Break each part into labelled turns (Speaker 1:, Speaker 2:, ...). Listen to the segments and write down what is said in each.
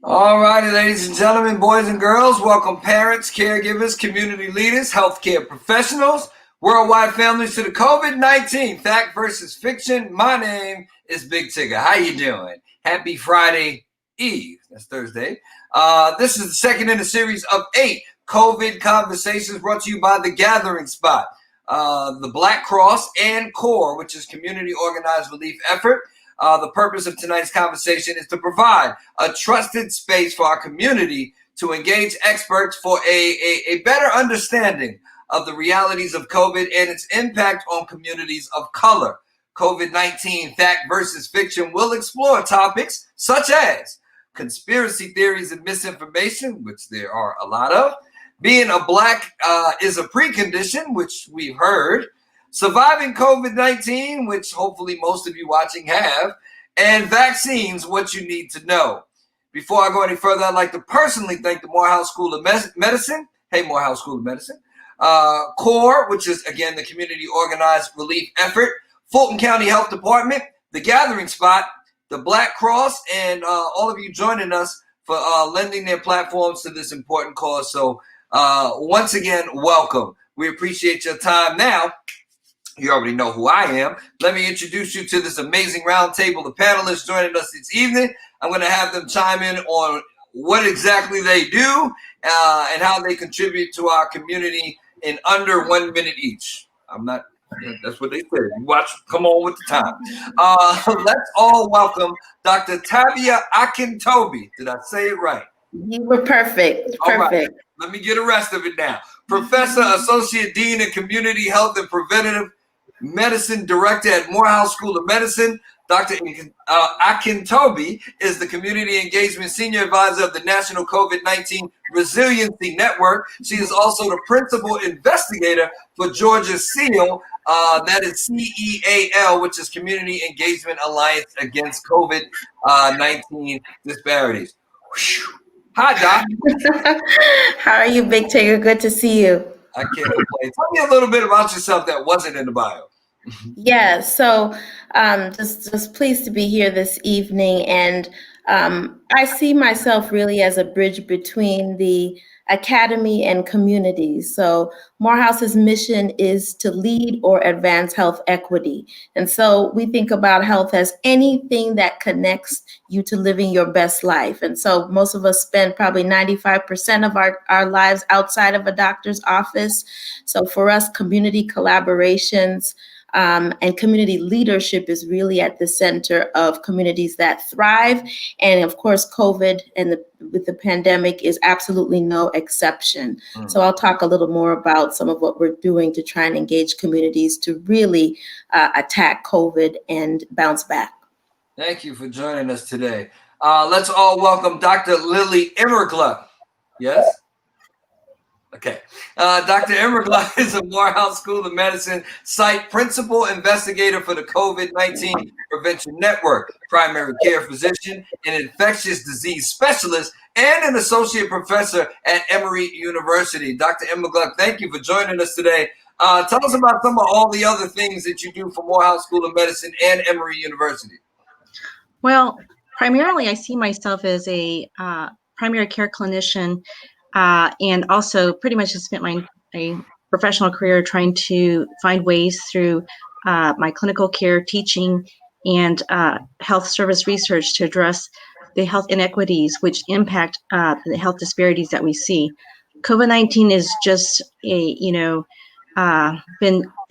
Speaker 1: All righty, ladies and gentlemen, boys and girls, welcome parents, caregivers, community leaders, healthcare professionals, worldwide families to the COVID-19 Fact versus Fiction. My name is Big Tigger. How you doing? Happy Friday Eve. That's Thursday. This is the second in a series of 8 COVID conversations brought to you by The Gathering Spot, the BLK+Cross and CORE, which is Community Organized Relief Effort. The purpose of tonight's conversation is to provide a trusted space for our community to engage experts for a better understanding of the realities of COVID and its impact on communities of color. COVID-19 Fact versus Fiction will explore topics such as conspiracy theories and misinformation, which there are a lot of, being a Black is a precondition, which we've heard, surviving COVID-19, which hopefully most of you watching have, and vaccines, what you need to know. Before I go any further, I'd like to personally thank the Morehouse School of Medicine. Hey, Morehouse School of Medicine. CORE, which is, again, the Community Organized Relief Effort, Fulton County Health Department, The Gathering Spot, the BLK+Cross, and all of you joining us for lending their platforms to this important cause. So once again, welcome. We appreciate your time. Now, you already know who I am. Let me introduce you to this amazing roundtable, the panelists joining us this evening. I'm going to have them chime in on what exactly they do and how they contribute to our community in under 1 minute each. That's what they said. Watch, come on with the time. Let's all welcome Dr. Tabia Akintobi. Did I say it right?
Speaker 2: You were perfect. Perfect.
Speaker 1: All right. Let me get the rest of it now. Professor, Associate Dean in Community Health and Preventative Medicine Director at Morehouse School of Medicine. Dr. Akintobi is the Community Engagement Senior Advisor of the National COVID-19 Resiliency Network. She is also the Principal Investigator for Georgia SEAL, that is CEAL, which is Community Engagement Alliance Against COVID-19 Disparities. Whew. Hi, Doc.
Speaker 2: How are you, Big Tigger? Good to see you.
Speaker 1: I can't complain. Tell me a little bit about yourself that wasn't in the bio.
Speaker 2: Yeah, so just pleased to be here this evening. And I see myself really as a bridge between the academy and communities. So Morehouse's mission is to lead or advance health equity. And so we think about health as anything that connects you to living your best life. And so most of us spend probably 95% of our lives outside of a doctor's office. So for us, community collaborations and community leadership is really at the center of communities that thrive. And of course, COVID and with the pandemic is absolutely no exception. So I'll talk a little more about some of what we're doing to try and engage communities to really attack COVID and bounce back.
Speaker 1: Thank you for joining us today. Let's all welcome Dr. Lilly Immergluck. Yes? Okay. Dr. Immergluck is a Morehouse School of Medicine site principal investigator for the COVID-19 Prevention Network, primary care physician, an infectious disease specialist, and an associate professor at Emory University. Dr. Immergluck, thank you for joining us today. Tell us about some of all the other things that you do for Morehouse School of Medicine and Emory University.
Speaker 3: Well, primarily I see myself as a primary care clinician and also pretty much have spent my professional career trying to find ways through my clinical care, teaching, and health service research to address the health inequities which impact the health disparities that we see. COVID-19 is just been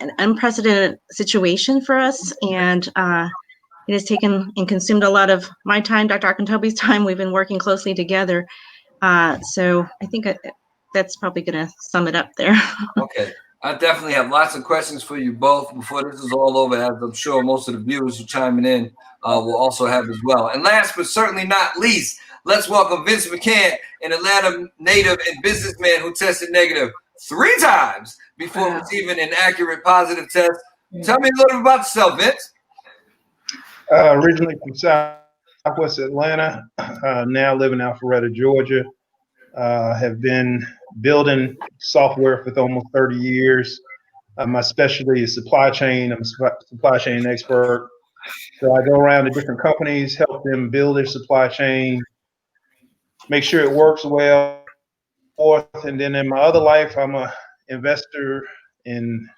Speaker 3: an unprecedented situation for us, and it has taken and consumed a lot of my time, Dr. Akintobi's time. We've been working closely together. So I think that's probably going to sum it up there.
Speaker 1: Okay. I definitely have lots of questions for you both before this is all over, as I'm sure most of the viewers who chiming in will also have as well. And last but certainly not least, let's welcome Vince McCant, an Atlanta native and businessman who tested negative 3 times before receiving an accurate positive test. Tell me a little bit about yourself, Vince.
Speaker 4: Originally from Southwest Atlanta, now live in Alpharetta, Georgia. Have been building software for almost 30 years. My specialty is supply chain. I'm a supply chain expert. So I go around to different companies, help them build their supply chain, make sure it works well. And then in my other life, I'm a investor in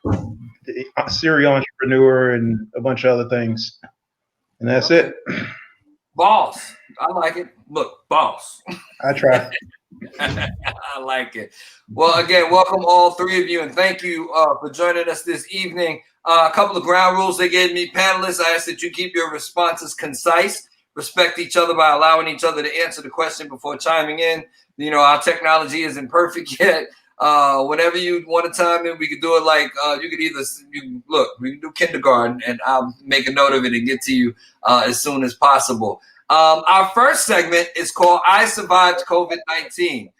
Speaker 4: serial entrepreneur and a bunch of other things. And that's it.
Speaker 1: Boss. I like it. Look, boss.
Speaker 4: I try.
Speaker 1: I like it. Well, again, welcome all three of you, and thank you for joining us this evening. A couple of ground rules they gave me. Panelists, I ask that you keep your responses concise, respect each other by allowing each other to answer the question before chiming in. You know, our technology isn't perfect yet. Whenever you want to chime in, we could do it like you could either we can do kindergarten, and I'll make a note of it and get to you as soon as possible. Our first segment is called "I Survived COVID-19."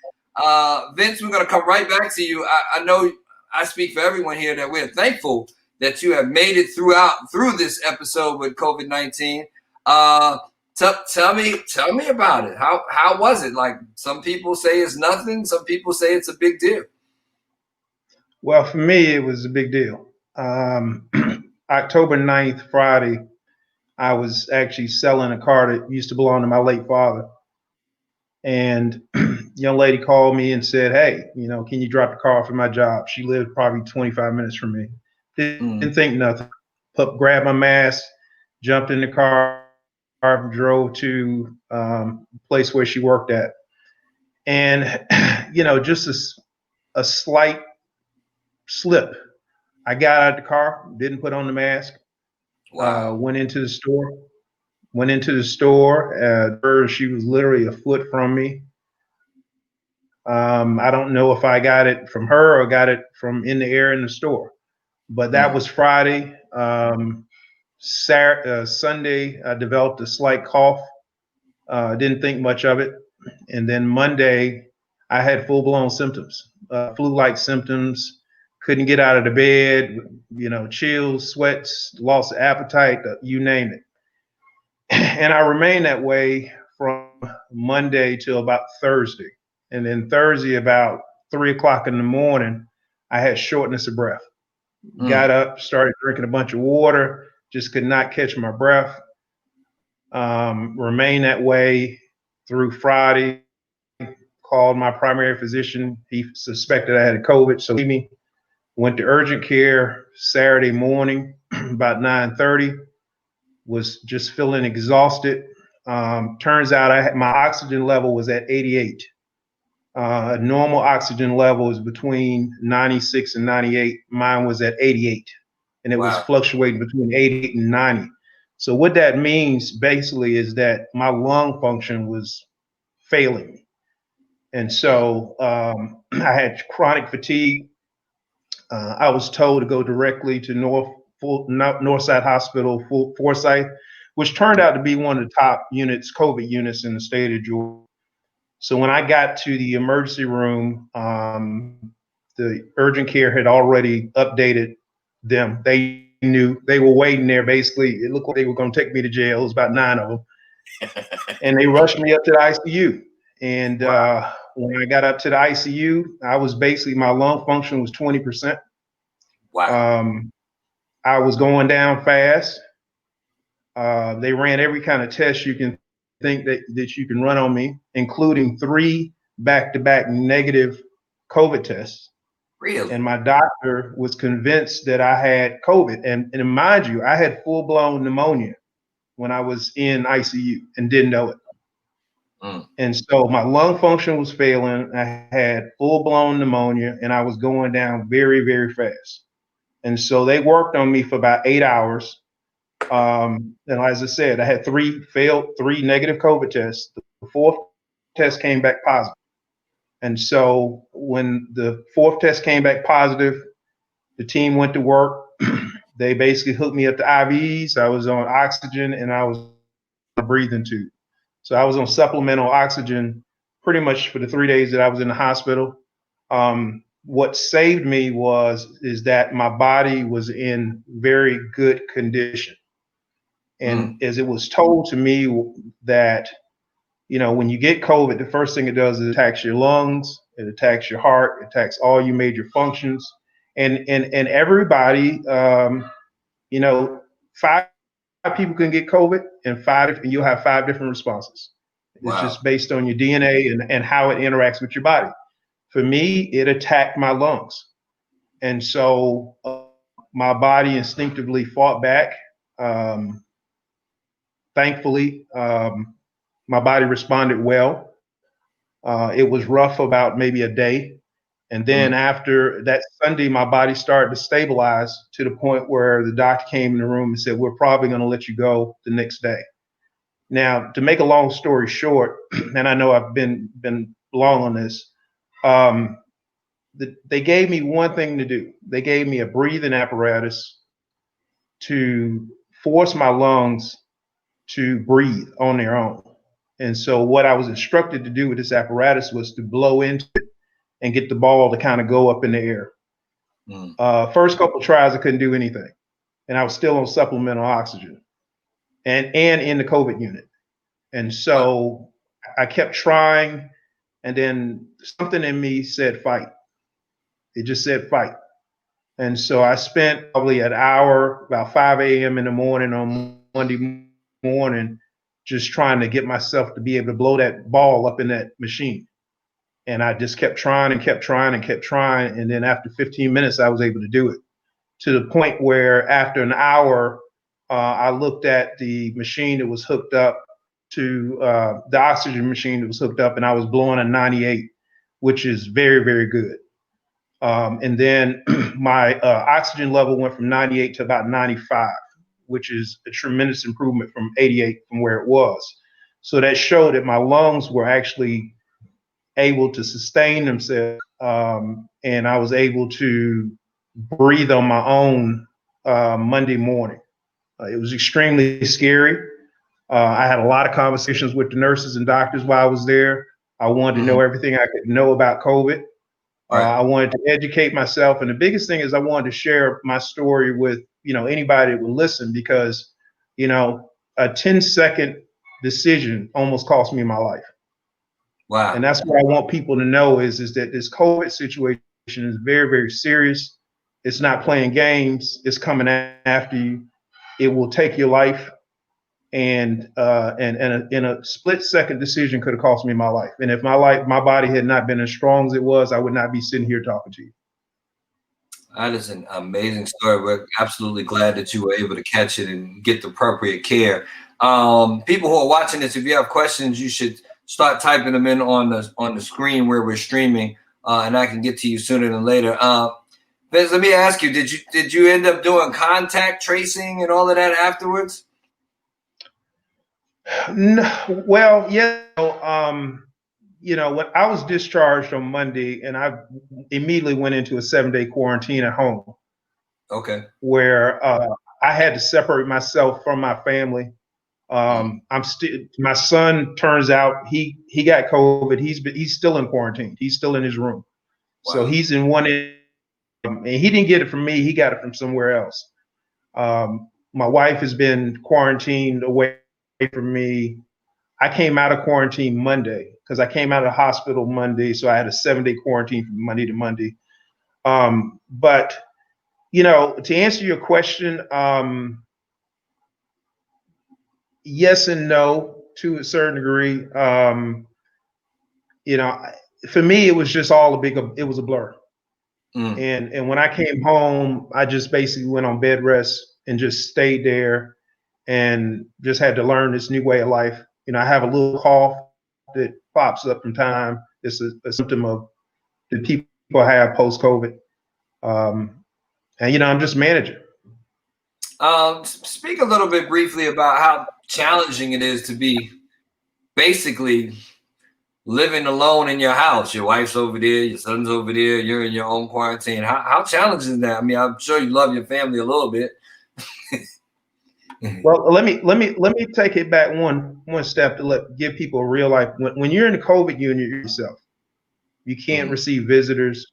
Speaker 1: Vince, we're going to come right back to you. I know I speak for everyone here that we're thankful that you have made it through this episode with COVID-19. Tell me about it. How was it? Like, some people say it's nothing. Some people say it's a big deal.
Speaker 4: Well, for me, it was a big deal. October 9th, Friday, I was actually selling a car that used to belong to my late father. And young lady called me and said, "Hey, can you drop the car off at my job?" She lived probably 25 minutes from me. Didn't think nothing. Grabbed my mask, jumped in the car, drove to the place where she worked at. And, just a slight slip. I got out of the car, didn't put on the mask.
Speaker 1: Wow.
Speaker 4: Went into the store. She was literally a foot from me. I don't know if I got it from her or got it from in the air in the store, but that was Friday. Sunday, I developed a slight cough. Didn't think much of it. And then Monday, I had full-blown symptoms, flu-like symptoms. Couldn't get out of the bed, chills, sweats, loss of appetite, you name it. And I remained that way from Monday till about Thursday. And then Thursday, about 3 o'clock in the morning, I had shortness of breath. Got up, started drinking a bunch of water, just could not catch my breath. Remained that way through Friday. Called my primary physician. He suspected I had COVID, so he went to urgent care Saturday morning about 9:30. Was just feeling exhausted. Turns out my oxygen level was at 88. Normal oxygen level is between 96 and 98. Mine was at 88, and it was fluctuating between 88 and 90. So what that means basically is that my lung function was failing me. And so I had chronic fatigue. I was told to go directly to Northside Hospital, Forsyth, which turned out to be one of the top COVID units in the state of Georgia. So when I got to the emergency room, the urgent care had already updated them. They knew, they were waiting there. Basically, it looked like they were going to take me to jail. It was about 9 of them. And they rushed me up to the ICU. And when I got up to the ICU, my lung function was 20%.
Speaker 1: Wow.
Speaker 4: I was going down fast. They ran every kind of test you can think that you can run on me, including 3 back-to-back negative COVID tests.
Speaker 1: Really?
Speaker 4: And my doctor was convinced that I had COVID. And mind you, I had full-blown pneumonia when I was in ICU and didn't know it. And so my lung function was failing. I had full-blown pneumonia, and I was going down very, very fast. And so they worked on me for about 8 hours. And as I said, I had 3 negative COVID tests. The 4th test came back positive. And so when the 4th test came back positive, the team went to work. They basically hooked me up to IVs. I was on oxygen, and I was on a breathing tube. So I was on supplemental oxygen pretty much for the 3 days that I was in the hospital. What saved me is that my body was in very good condition. And as it was told to me that, when you get COVID, the first thing it does is attacks your lungs, it attacks your heart, it attacks all your major functions. And everybody, 5 people can get COVID, and you'll have 5 different responses. It's
Speaker 1: Wow.
Speaker 4: just based on your DNA and how it interacts with your body. For me, it attacked my lungs. And so my body instinctively fought back. Thankfully, my body responded well. It was rough about maybe a day. And then after that Sunday, my body started to stabilize to the point where the doctor came in the room and said, we're probably going to let you go the next day. Now, to make a long story short, and I know I've been long on this, they gave me one thing to do. They gave me a breathing apparatus to force my lungs to breathe on their own. And so what I was instructed to do with this apparatus was to blow into it and get the ball to kind of go up in the air. First couple tries, I couldn't do anything. And I was still on supplemental oxygen and in the COVID unit. And so I kept trying, and then something in me said fight. It just said fight. And so I spent probably an hour, about 5 a.m. in the morning on Monday morning, just trying to get myself to be able to blow that ball up in that machine. And I just kept trying and kept trying and kept trying. And then after 15 minutes, I was able to do it, to the point where after an hour, I looked at the machine that was hooked up to the oxygen machine that was hooked up, and I was blowing a 98, which is very, very good. And then my oxygen level went from 98 to about 95, which is a tremendous improvement from 88 from where it was. So that showed that my lungs were actually able to sustain themselves, and I was able to breathe on my own Monday morning. It was extremely scary. I had a lot of conversations with the nurses and doctors while I was there. I wanted to know everything I could know about COVID. I wanted to educate myself, and the biggest thing is I wanted to share my story with anybody that would listen, because a 10-second decision almost cost me my life.
Speaker 1: Wow.
Speaker 4: And that's what I want people to know is that this COVID situation is very, very serious. It's not playing games. It's coming after you. It will take your life. And in a split-second decision could have cost me my life. And if my body had not been as strong as it was, I would not be sitting here talking to you.
Speaker 1: That is an amazing story. We're absolutely glad that you were able to catch it and get the appropriate care. People who are watching this, if you have questions, you should start typing them in on the screen where we're streaming, and I can get to you sooner than later. Vince, let me ask you: Did you end up doing contact tracing and all of that afterwards?
Speaker 4: No, well, yeah. When I was discharged on Monday, and I immediately went into a 7-day quarantine at home.
Speaker 1: Okay.
Speaker 4: Where I had to separate myself from my family. My son, turns out he got COVID. He's still in quarantine. He's still in his room. Wow. So he's in one end, and he didn't get it from me. He got it from somewhere else. My wife has been quarantined away from me. I came out of quarantine Monday because I came out of the hospital Monday. So I had a 7-day quarantine from Monday to Monday. But to answer your question, yes and no to a certain degree. For me, it was just all it was a blur. And when I came home, I just basically went on bed rest and just stayed there and just had to learn this new way of life. I have a little cough that pops up from time. It's a symptom of that people have post-COVID. And I'm just managing.
Speaker 1: Speak a little bit briefly about how challenging it is to be basically living alone in your house. Your wife's over there, your son's over there, you're in your own quarantine. How challenging is that? I mean, I'm sure you love your family a little bit.
Speaker 4: Well, let me take it back one step to give people a real life. When you're in the COVID unit yourself, you can't receive visitors,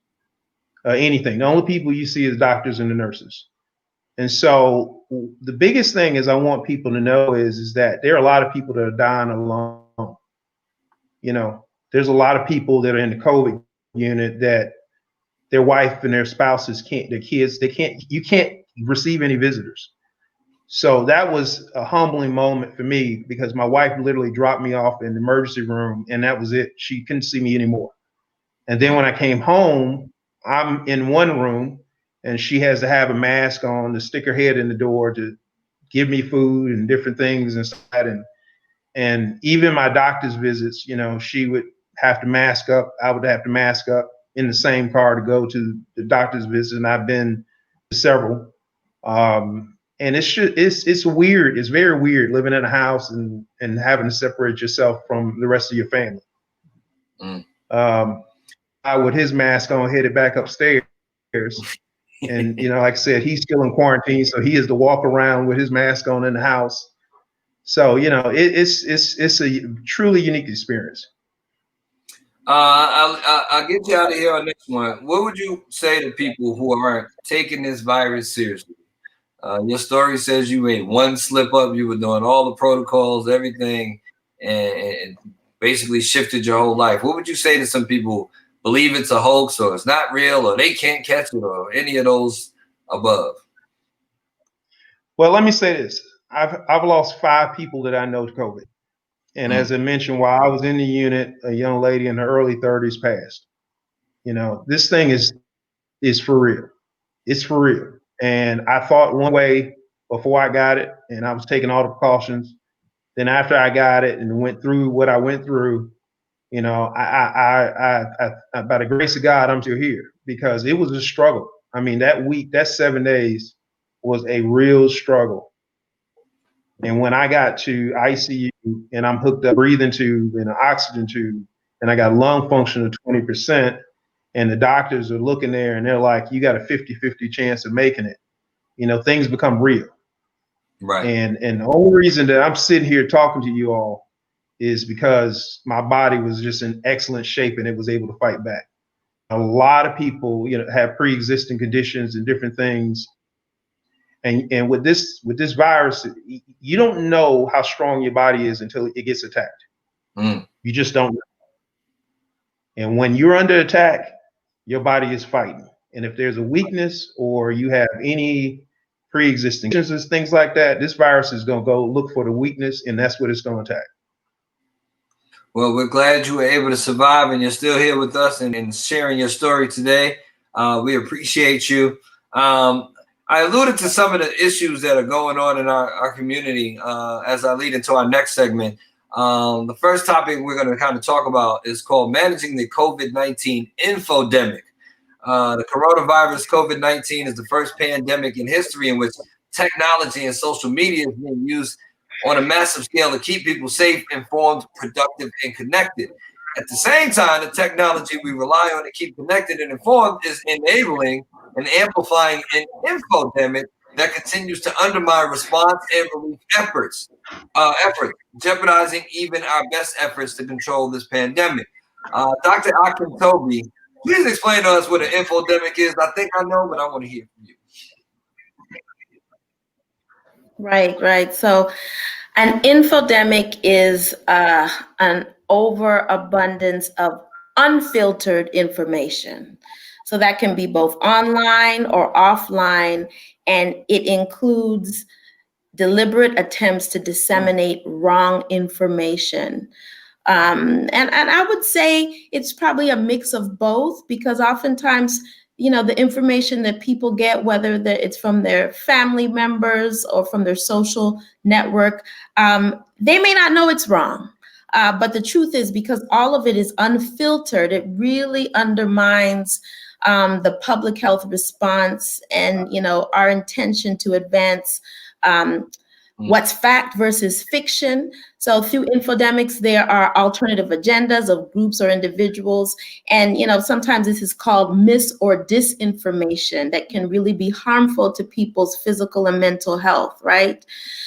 Speaker 4: anything. The only people you see is doctors and the nurses. And so the biggest thing is I want people to know is that there are a lot of people that are dying alone. There's a lot of people that are in the COVID unit that their wife and their spouses can't, their kids, you can't receive any visitors. So that was a humbling moment for me because my wife literally dropped me off in the emergency room and that was it. She couldn't see me anymore. And then when I came home, I'm in one room and she has to have a mask on to stick her head in the door to give me food and different things inside. And even my doctor's visits, you know, she would have to mask up. I would have to mask up in the same car to go to the doctor's visit. And I've been to several. And it's weird. It's very weird living in a house and having to separate yourself from the rest of your family. I, with his mask on, headed back upstairs. And, you know, like I said, he's still in quarantine. So he has to walk around with his mask on in the house. So, you know, it's a truly unique experience.
Speaker 1: I'll get you out of here on this one. What would you say to people who aren't taking this virus seriously? Your story says you made one slip up. You were doing all the protocols, everything, and basically shifted your whole life. What would you say to some people who believe it's a hoax or it's not real or they can't catch it or any of those above?
Speaker 4: Well, let me say this. I've lost 5 people that I know to COVID. And as I mentioned, while I was in the unit, a young lady in her early 30s passed. You know, this thing is for real. It's for real. And I thought one way before I got it, and I was taking all the precautions. Then after I got it and went through what I went through, you know, I by the grace of God, I'm still here because it was a struggle. I mean, that week, that 7 days was a real struggle. And when I got to ICU and I'm hooked up breathing tube and an oxygen tube, and I got lung function of 20%, and the doctors are looking there and they're like, you got a 50-50 chance of making it. You know, things become real.
Speaker 1: Right.
Speaker 4: And the only reason that I'm sitting here talking to you all is because my body was just in excellent shape and it was able to fight back. A lot of people, you know, have pre-existing conditions and different things. And with this virus, you don't know how strong your body is until it gets attacked. You just don't know. And when you're under attack, your body is fighting. And if there's a weakness or you have any pre-existing conditions, things like that, this virus is going to go look for the weakness, and that's what it's going to attack.
Speaker 1: Well, we're glad you were able to survive and you're still here with us and sharing your story today. We appreciate you. I alluded to some of the issues that are going on in our community as I lead into our next segment. The first topic we're going to kind of talk about is called managing the COVID-19 infodemic. The coronavirus COVID-19 is the first pandemic in history in which technology and social media is being used on a massive scale to keep people safe, informed, productive, and connected. At the same time, the technology we rely on to keep connected and informed is enabling and amplifying an infodemic that continues to undermine response and relief efforts, jeopardizing even our best efforts to control this pandemic. Dr. Akintobi, please explain to us what an infodemic is. I think I know, but I want to hear from you.
Speaker 2: Right. So an infodemic is an overabundance of unfiltered information. So that can be both online or offline, and it includes deliberate attempts to disseminate wrong information. And I would say it's probably a mix of both, because oftentimes, you know, the information that people get, whether it's from their family members or from their social network, they may not know it's wrong. But the truth is, because all of it is unfiltered, it really undermines the public health response and, you know, our intention to advance what's fact versus fiction. So through infodemics, there are alternative agendas of groups or individuals. And, you know, sometimes this is called mis or disinformation that can really be harmful to people's physical and mental health, right?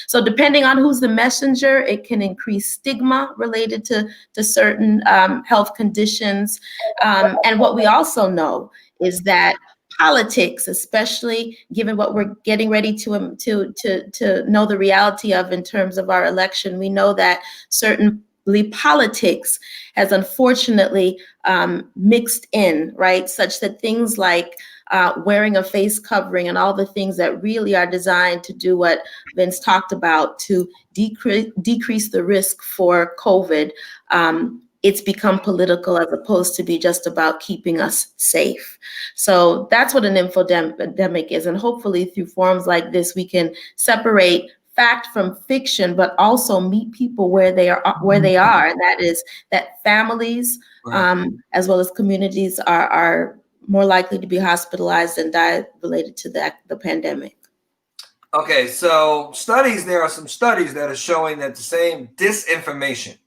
Speaker 2: So depending on who's the messenger, it can increase stigma related to certain health conditions. And what we also know is that politics, especially given what we're getting ready to know the reality of in terms of our election, we know that certain believe politics has unfortunately mixed in, right? Such that things like wearing a face covering and all the things that really are designed to do what Vince talked about, to decrease the risk for COVID, it's become political as opposed to be just about keeping us safe. So that's what an infodemic is. And hopefully through forums like this, we can separate fact from fiction, but also meet people where they are. And that is that families, as well as communities, are more likely to be hospitalized and die related to the pandemic.
Speaker 1: Okay, so there are some studies that are showing that the same disinformation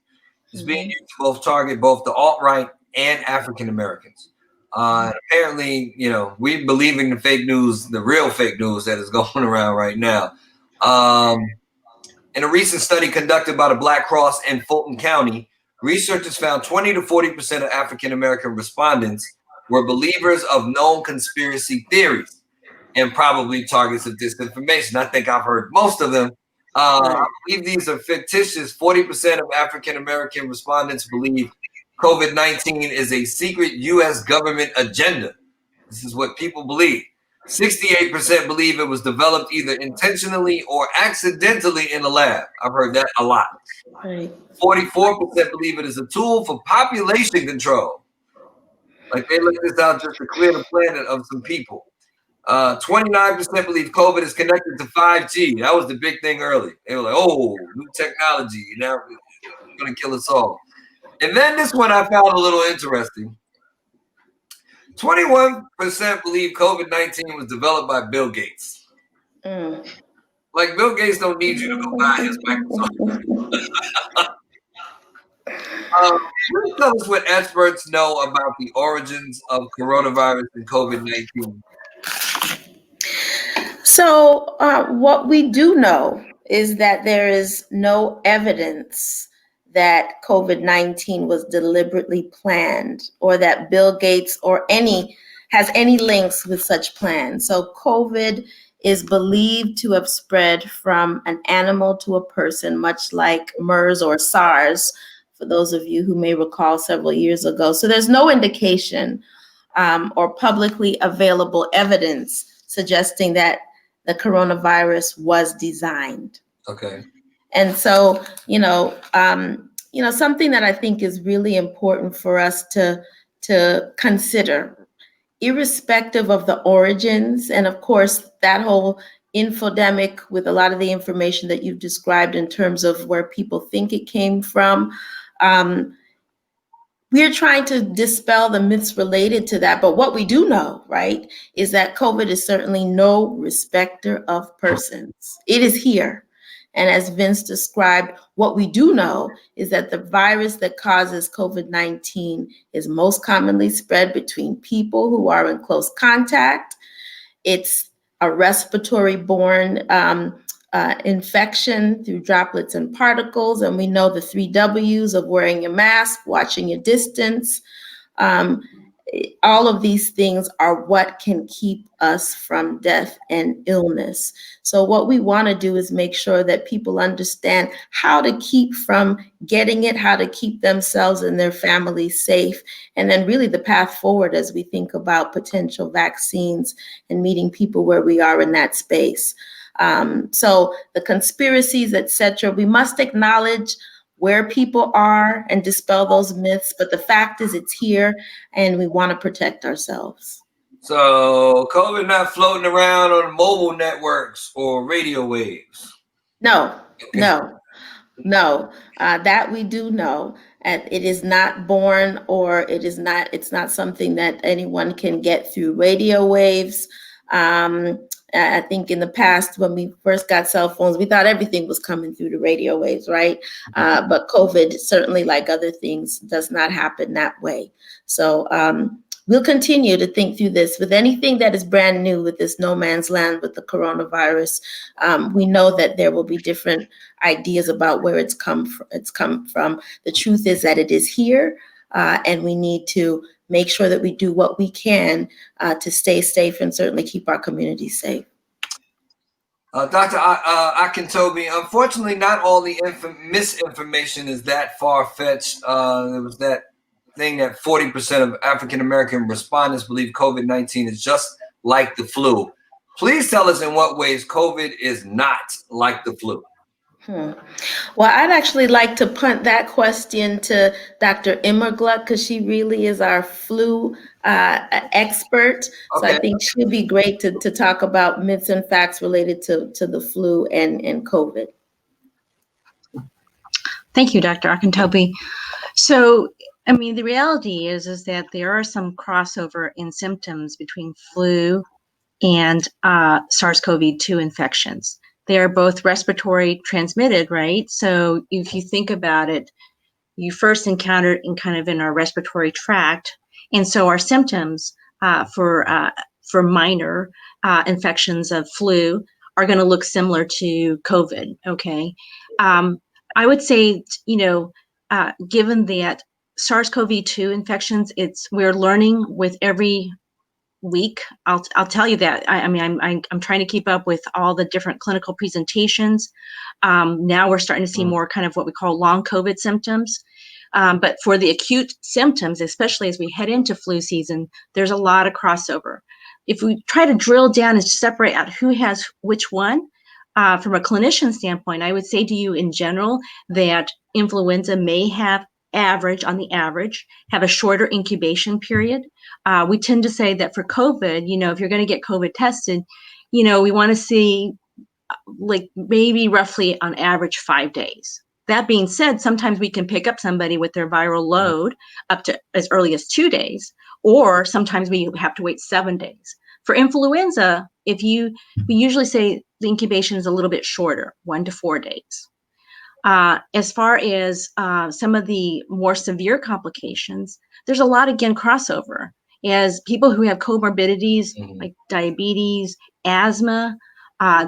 Speaker 1: is being used to target both the alt-right and African Americans. Apparently, we believe in the fake news, the real fake news that is going around right now. In a recent study conducted by the BLK+Cross in Fulton County, researchers found 20 to 40% of African American respondents were believers of known conspiracy theories and probably targets of disinformation. I think I've heard most of them. I believe these are fictitious. 40% of African American respondents believe COVID-19 is a secret U.S. government agenda. This is what people believe. 68% believe it was developed either intentionally or accidentally in a lab. I've heard that a lot. 44% believe it is a tool for population control. Like they let this out just to clear the planet of some people. 29% believe COVID is connected to 5G. That was the big thing early. They were like, oh, new technology. Now it's going to kill us all. And then this one I found a little interesting. 21% believe COVID-19 was developed by Bill Gates. Like Bill Gates don't need you to go buy his Microsoft. Tell us what experts know about the origins of coronavirus and COVID-19.
Speaker 2: So what we do know is that there is no evidence that COVID-19 was deliberately planned or that Bill Gates or has any links with such plans. So COVID is believed to have spread from an animal to a person, much like MERS or SARS, for those of you who may recall several years ago. So there's no indication or publicly available evidence suggesting that the coronavirus was designed.
Speaker 1: Okay.
Speaker 2: And so, something that I think is really important for us to consider, irrespective of the origins, and of course, that whole infodemic with a lot of the information that you've described in terms of where people think it came from, we're trying to dispel the myths related to that. But what we do know, right, is that COVID is certainly no respecter of persons. It is here. And as Vince described, what we do know is that the virus that causes COVID-19 is most commonly spread between people who are in close contact. It's a respiratory-borne infection through droplets and particles. And we know the 3 W's of wearing your mask, watching your distance. All of these things are what can keep us from death and illness. So what we want to do is make sure that people understand how to keep from getting it, how to keep themselves and their families safe, and then really the path forward as we think about potential vaccines and meeting people where we are in that space. So the conspiracies, et cetera, we must acknowledge where people are and dispel those myths. But the fact is it's here and we want to protect ourselves.
Speaker 1: So COVID not floating around on mobile networks or radio waves?
Speaker 2: No. That we do know. And it is not born or it's not something that anyone can get through radio waves. I think in the past, when we first got cell phones, we thought everything was coming through the radio waves, right? But COVID, certainly like other things, does not happen that way. So we'll continue to think through this with anything that is brand new with this no man's land with the coronavirus. We know that there will be different ideas about where it's come from. The truth is that it is here, and we need to make sure that we do what we can to stay safe and certainly keep our communities safe.
Speaker 1: Dr. Akintobi, unfortunately, not all the misinformation is that far-fetched. There was that thing that 40% of African-American respondents believe COVID-19 is just like the flu. Please tell us in what ways COVID is not like the flu.
Speaker 2: Well, I'd actually like to punt that question to Dr. Immergluck because she really is our flu expert. So
Speaker 1: Okay.
Speaker 2: I think she'd be great to talk about myths and facts related to the flu and COVID.
Speaker 3: Thank you, Dr. Akintobi. So, I mean, the reality is that there are some crossover in symptoms between flu and SARS-CoV-2 infections. They are both respiratory transmitted, right? So if you think about it, you first encounter in kind of in our respiratory tract, and so our symptoms for minor infections of flu are going to look similar to COVID. Okay, I would say, given that SARS-CoV-2 infections, we're learning with every week. I'll tell you that. I mean, I'm trying to keep up with all the different clinical presentations. Now we're starting to see more kind of what we call long COVID symptoms. But for the acute symptoms, especially as we head into flu season, there's a lot of crossover. If we try to drill down and separate out who has which one, from a clinician standpoint, I would say to you in general that influenza may have on the average, have a shorter incubation period. We tend to say that for COVID, if you're going to get COVID tested, we want to see like maybe roughly on average 5 days. That being said, sometimes we can pick up somebody with their viral load up to as early as 2 days, or sometimes we have to wait 7 days. For influenza, we usually say the incubation is a little bit shorter, 1 to 4 days. As far as some of the more severe complications, there's a lot, again, crossover. As people who have comorbidities like diabetes, asthma,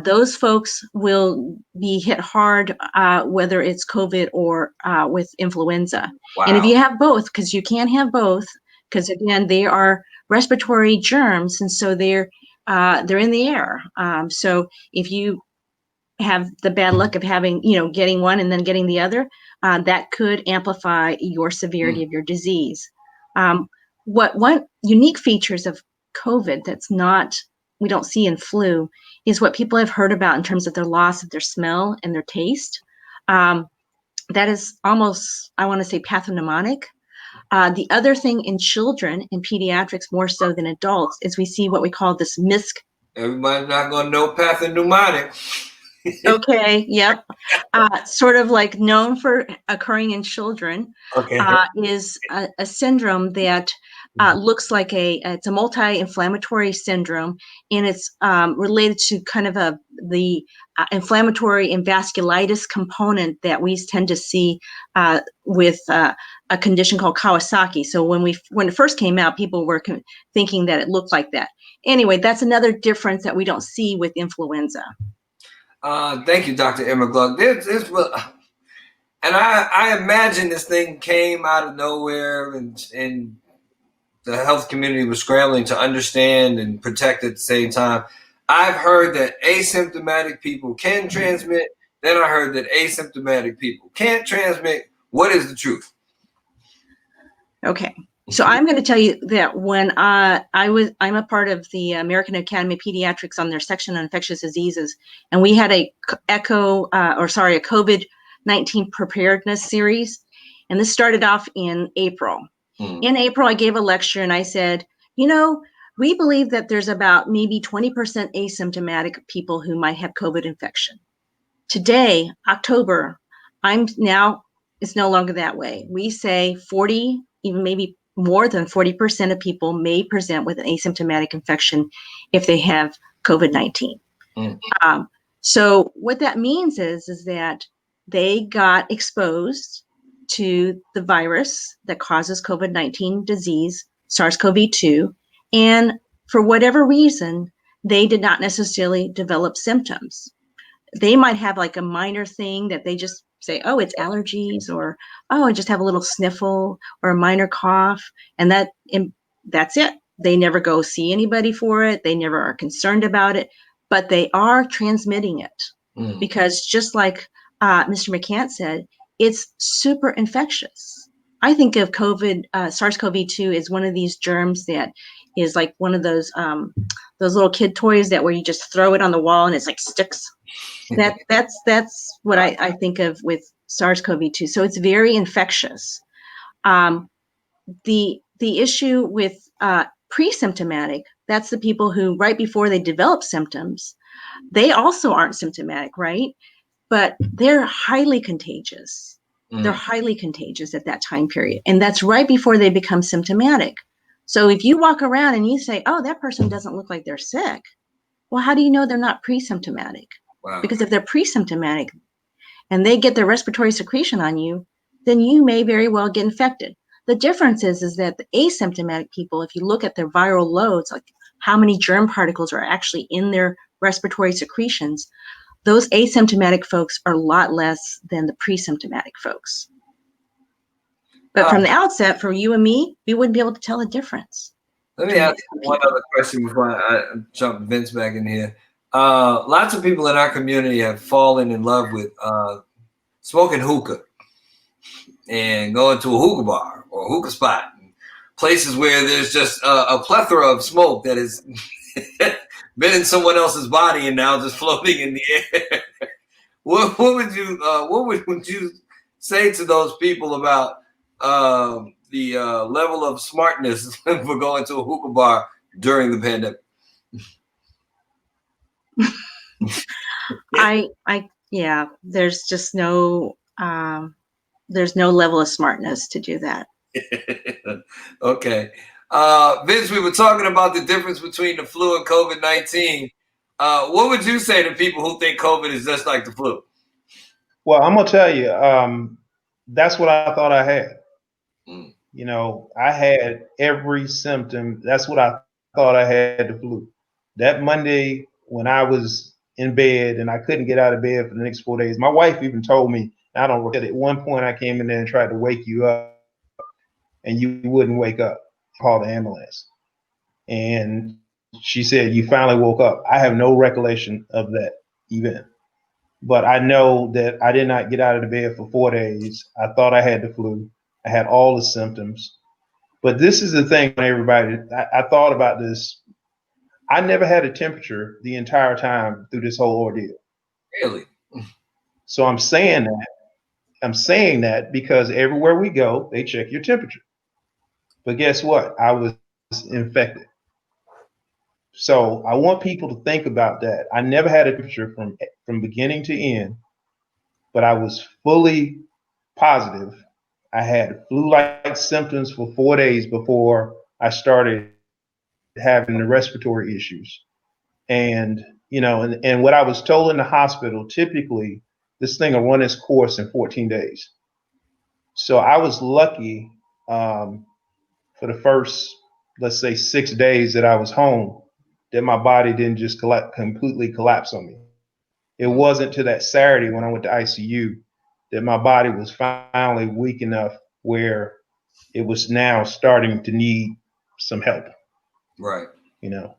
Speaker 3: those folks will be hit hard, whether it's COVID or with influenza.
Speaker 1: Wow.
Speaker 3: And if you have both, because you can have both, because again, they are respiratory germs, and so they're in the air. So if you have the bad luck of having, getting one and then getting the other, that could amplify your severity of your disease. What unique features of COVID we don't see in flu is what people have heard about in terms of their loss of their smell and their taste. That is almost, I want to say, pathognomonic. The other thing in children, in pediatrics more so than adults, is we see what we call this MISC.
Speaker 1: Everybody's not going to know pathognomonic.
Speaker 3: Okay, yep. Sort of like known for occurring in children, is a syndrome that looks like it's a multi-inflammatory syndrome, and it's related to kind of the inflammatory and vasculitis component that we tend to see with a condition called Kawasaki. So when it first came out, people were thinking that it looked like that. Anyway, that's another difference that we don't see with influenza.
Speaker 1: Thank you, Dr. Immergluck. And I imagine this thing came out of nowhere, and the health community was scrambling to understand and protect at the same time. I've heard that asymptomatic people can transmit. Then I heard that asymptomatic people can't transmit. What is the truth?
Speaker 3: Okay. So I'm going to tell you that when I'm a part of the American Academy of Pediatrics on their section on infectious diseases, and we had a COVID-19 preparedness series, and this started off in April. In April, I gave a lecture and I said, we believe that there's about maybe 20% asymptomatic people who might have COVID infection. Today, October, it's no longer that way. We say 40, even maybe more than 40% of people may present with an asymptomatic infection if they have COVID-19. So what that means is that they got exposed to the virus that causes COVID-19 disease, SARS-CoV-2, and for whatever reason, they did not necessarily develop symptoms. They might have like a minor thing that they just say, oh, it's allergies, or, oh, I just have a little sniffle or a minor cough, and that's it. They never go see anybody for it. They never are concerned about it. but they are transmitting it because just like Mr. McCant said, it's super infectious. I think of SARS-CoV-2 is one of these germs that is like one of those little kid toys that where you just throw it on the wall and it's like sticks. That's what I think of with SARS-CoV-2. So it's very infectious. The issue with pre-symptomatic, that's the people who right before they develop symptoms, they also aren't symptomatic, right? But they're highly contagious. They're highly contagious at that time period. And that's right before they become symptomatic. So if you walk around and you say, oh, that person doesn't look like they're sick. Well, how do you know they're not pre-symptomatic?
Speaker 1: Wow.
Speaker 3: Because if they're pre-symptomatic and they get their respiratory secretion on you, then you may very well get infected. The difference is that the asymptomatic people, if you look at their viral loads, like how many germ particles are actually in their respiratory secretions, those asymptomatic folks are a lot less than the pre-symptomatic folks. But from the outset, for you and me, we wouldn't be able to tell the difference.
Speaker 1: Let me ask you one other question before I jump Vince back in here. Lots of people in our community have fallen in love with smoking hookah and going to a hookah bar or a hookah spot, places where there's just a plethora of smoke that has been in someone else's body and now just floating in the air. What would you say to those people about the level of smartness for going to a hookah bar during the pandemic?
Speaker 3: Yeah, there's just no level of smartness to do that.
Speaker 1: Okay. Vince, we were talking about the difference between the flu and COVID-19. What would you say to people who think COVID is just like the flu?
Speaker 4: Well, I'm gonna tell you, that's what I thought I had. You know, I had every symptom. That's what I thought I had the flu. That Monday when I was in bed and I couldn't get out of bed for the next 4 days, my wife even told me, I don't know, at one point I came in there and tried to wake you up and you wouldn't wake up. Call the ambulance. And she said, you finally woke up. I have no recollection of that event. But I know that I did not get out of the bed for 4 days. I thought I had the flu. I had all the symptoms. But this is the thing, everybody. I thought about this. I never had a temperature the entire time through this whole ordeal.
Speaker 1: Really?
Speaker 4: So I'm saying that. I'm saying that because everywhere we go, they check your temperature. But guess what? I was infected. So I want people to think about that. I never had a temperature from beginning to end, but I was fully positive. I had flu-like symptoms for 4 days before I started having the respiratory issues. And, you know, and what I was told in the hospital, typically this thing will run its course in 14 days. So I was lucky for the first, let's say, 6 days that I was home, that my body didn't just completely collapse on me. It wasn't to that Saturday when I went to ICU that my body was finally weak enough where it was now starting to need some help.
Speaker 1: Right.
Speaker 4: You know.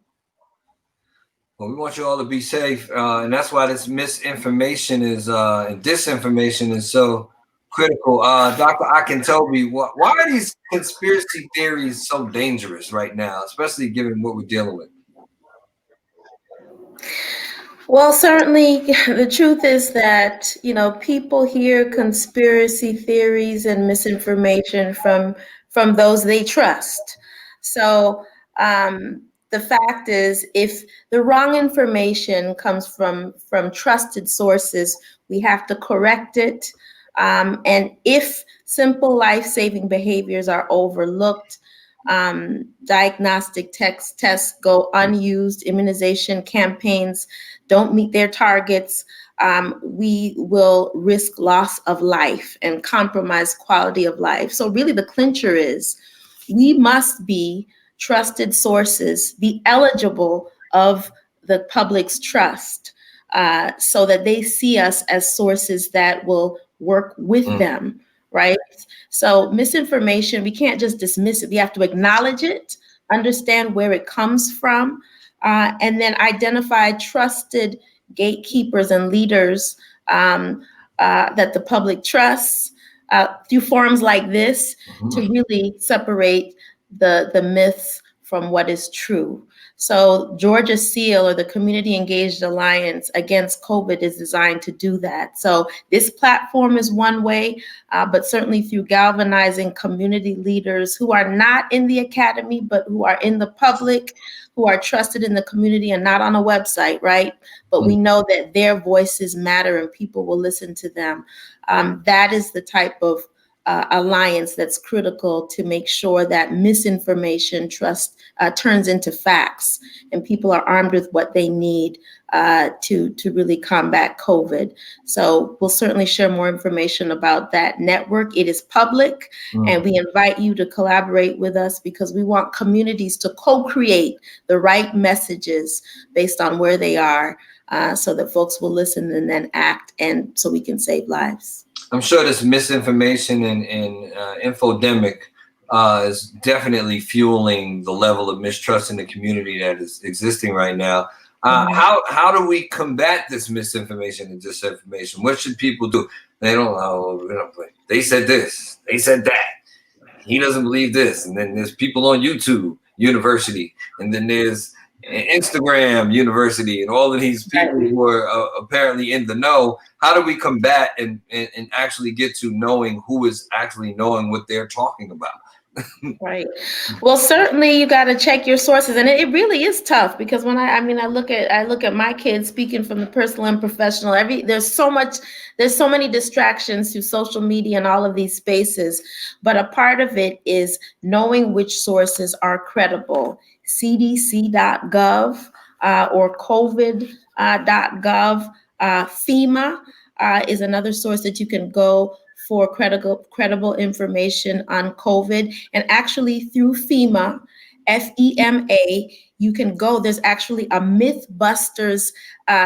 Speaker 1: Well, we want you all to be safe, and that's why this misinformation is and disinformation is so critical. Dr. Akintobi, why are these conspiracy theories so dangerous right now, especially given what we're dealing with?
Speaker 2: Well, certainly the truth is that, you know, people hear conspiracy theories and misinformation from those they trust. So the fact is, if the wrong information comes from trusted sources, we have to correct it. And if simple life-saving behaviors are overlooked, diagnostic tests go unused, immunization campaigns don't meet their targets, we will risk loss of life and compromise quality of life. So really the clincher is we must be trusted sources, be eligible of the public's trust, so that they see us as sources that will work with them, right? So misinformation, we can't just dismiss it. We have to acknowledge it, understand where it comes from, and then identify trusted gatekeepers and leaders that the public trusts through forums like this to really separate the myths from what is true. So Georgia SEAL, or the Community Engaged Alliance Against COVID, is designed to do that. So this platform is one way, but certainly through galvanizing community leaders who are not in the academy, but who are in the public, who are trusted in the community and not on a website, right? But we know that their voices matter and people will listen to them. That is the type of alliance that's critical to make sure that misinformation turns into facts and people are armed with what they need to really combat COVID. So we'll certainly share more information about that network. It is public, and we invite you to collaborate with us because we want communities to co-create the right messages based on where they are, so that folks will listen and then act, and so we can save lives.
Speaker 1: I'm sure this misinformation and infodemic is definitely fueling the level of mistrust in the community that is existing right now. How do we combat this misinformation and disinformation? What should people do? They don't know. They said this. They said that. He doesn't believe this. And then there's people on YouTube University, and then there's Instagram University, and all of these people who are apparently in the know. How do we combat and actually get to knowing who is actually knowing what they're talking about?
Speaker 2: Right. Well, certainly you got to check your sources, and it really is tough because when I look at my kids, speaking from the personal and professional. There's so many distractions through social media and all of these spaces, but a part of it is knowing which sources are credible. CDC.gov or COVID.gov. FEMA is another source that you can go for credible information on COVID. And actually through FEMA, FEMA, you can go, there's actually a Mythbusters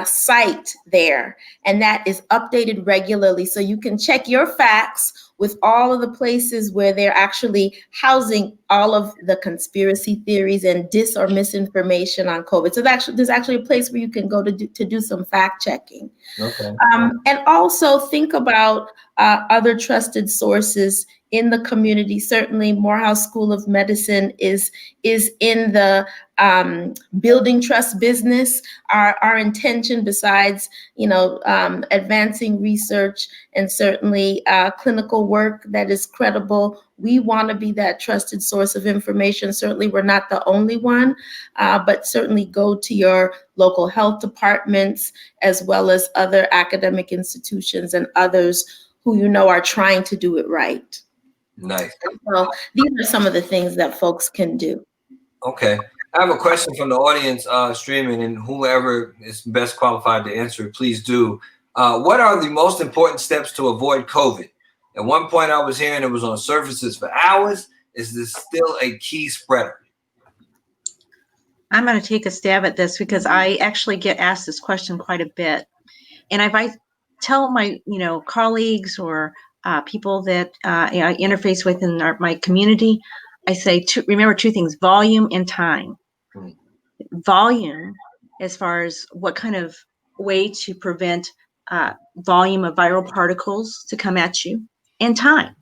Speaker 2: site there, and that is updated regularly. So you can check your facts with all of the places where they're actually housing all of the conspiracy theories and dis or misinformation on COVID. So there's actually a place where you can go to do some fact checking.
Speaker 1: Okay.
Speaker 2: And also think about other trusted sources in the community. Certainly Morehouse School of Medicine is in the building trust business. Our intention, besides advancing research and certainly clinical work that is credible, we want to be that trusted source of information. Certainly we're not the only one, but certainly go to your local health departments as well as other academic institutions and others who are trying to do it right.
Speaker 1: Nice.
Speaker 2: So these are some of the things that folks can do.
Speaker 1: Okay. I have a question from the audience streaming, and whoever is best qualified to answer it, please do. What are the most important steps to avoid COVID? At one point I was hearing it was on surfaces for hours. Is this still a key spreader?
Speaker 3: I'm going to take a stab at this because I actually get asked this question quite a bit. And if I tell my colleagues or people that I interface with in my community, I say remember two things: volume and time. Volume, as far as what kind of way to prevent volume of viral particles to come at you, and time.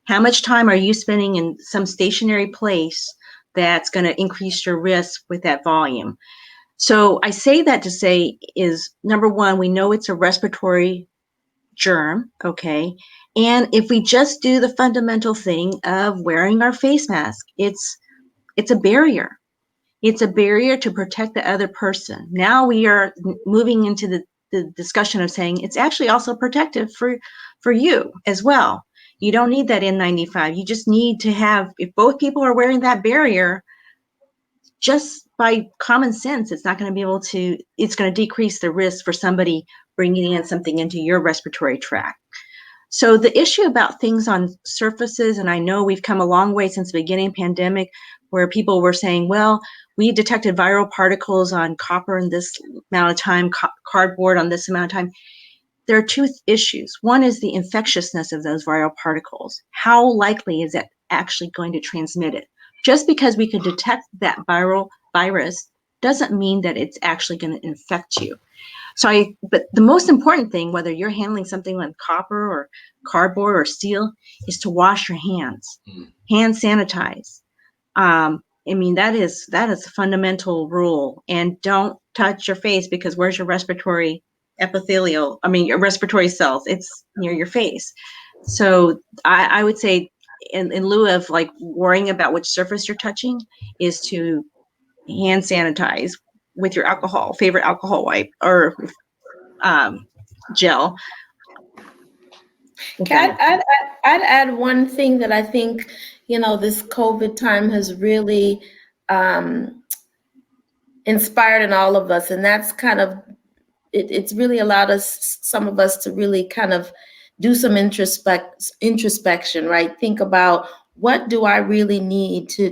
Speaker 3: How much time are you spending in some stationary place that's going to increase your risk with that volume? So I say that to say is, number one, we know it's a respiratory germ, okay? And if we just do the fundamental thing of wearing our face mask, it's a barrier. It's a barrier to protect the other person. Now we are moving into the discussion of saying it's actually also protective for you as well. You don't need that N95. You just need to have, if both people are wearing that barrier, just by common sense, it's not going to be able to, it's going to decrease the risk for somebody bringing in something into your respiratory tract. So the issue about things on surfaces, and I know we've come a long way since the beginning of the pandemic, where people were saying, well, we detected viral particles on copper in this amount of time, cardboard on this amount of time. There are two issues. One is the infectiousness of those viral particles. How likely is it actually going to transmit it? Just because we could detect that virus doesn't mean that it's actually going to infect you. But the most important thing, whether you're handling something like copper or cardboard or steel, is to wash your hands, hand sanitize. I mean, that is a fundamental rule. And don't touch your face, because where's your respiratory your respiratory cells? It's near your face. So I would say, in lieu of like worrying about which surface you're touching, is to hand sanitize with your favorite alcohol wipe or gel.
Speaker 2: I'd add one thing that I think, this COVID time has really inspired in all of us, and that's kind of, it's really allowed some of us to really kind of do some introspection, right? Think about, what do I really need to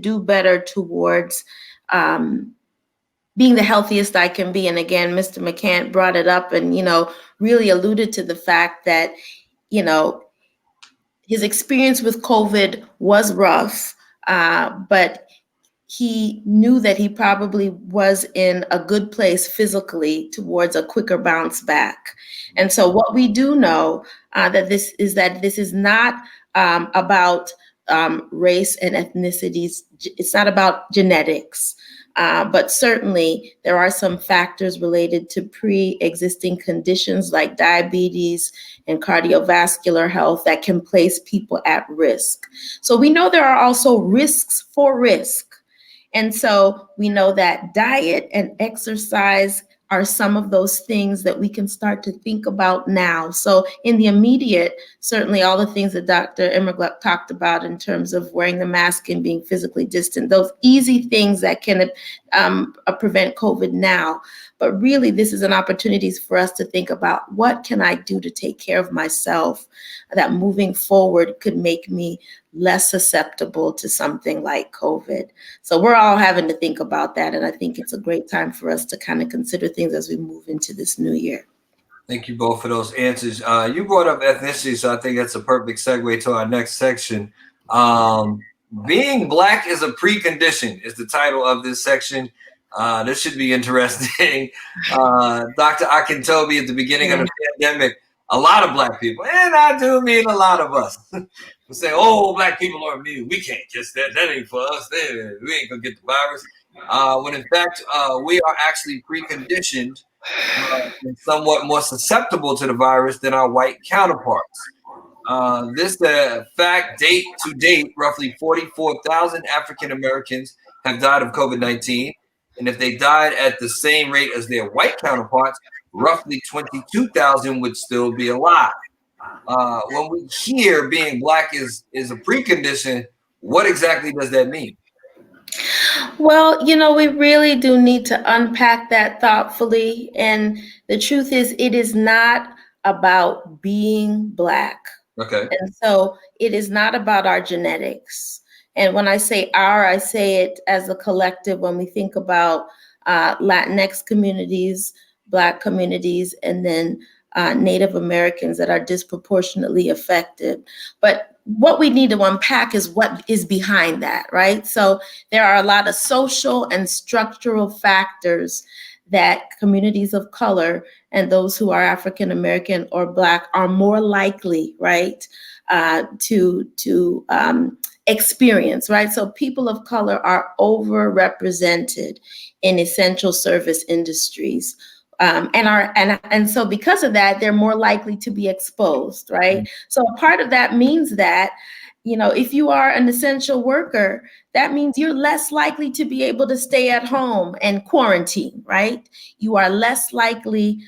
Speaker 2: do better towards being the healthiest I can be? And again, Mr. McCant brought it up and, really alluded to the fact that, his experience with COVID was rough, but he knew that he probably was in a good place physically towards a quicker bounce back. And so what we do know that this is not about race and ethnicities. It's not about genetics. But certainly there are some factors related to pre-existing conditions like diabetes and cardiovascular health that can place people at risk. So we know there are also risks for risk. And so we know that diet and exercise are some of those things that we can start to think about now. So in the immediate, certainly all the things that Dr. Immergluck talked about in terms of wearing the mask and being physically distant, those easy things that can prevent COVID now. But really, this is an opportunity for us to think about, what can I do to take care of myself that moving forward could make me less susceptible to something like COVID. So we're all having to think about that. And I think it's a great time for us to kind of consider things as we move into this new year.
Speaker 1: Thank you both for those answers. You brought up ethnicity, so I think that's a perfect segue to our next section. Being Black is a precondition is the title of this section. This should be interesting. Dr. Akintobi, at the beginning of the pandemic, a lot of Black people, and I do mean a lot of us, will say, "Oh, Black people are immune. We can't just that ain't for us. We ain't gonna get the virus." When in fact, we are actually preconditioned and somewhat more susceptible to the virus than our white counterparts. This fact, to date, roughly 44,000 African Americans have died of COVID-19. And if they died at the same rate as their white counterparts, roughly 22,000 would still be alive. When we hear being Black is a precondition, what exactly does that mean?
Speaker 2: Well, we really do need to unpack that thoughtfully. And the truth is, it is not about being Black.
Speaker 1: Okay.
Speaker 2: And so it is not about our genetics. And when I say I say it as a collective when we think about Latinx communities, Black communities, and then Native Americans that are disproportionately affected. But what we need to unpack is what is behind that, right? So there are a lot of social and structural factors that communities of color and those who are African American or Black are more likely, right, to experience, right? So people of color are overrepresented in essential service industries. And so because of that, they're more likely to be exposed, right? So a part of that means that, if you are an essential worker, that means you're less likely to be able to stay at home and quarantine, right? You are less likely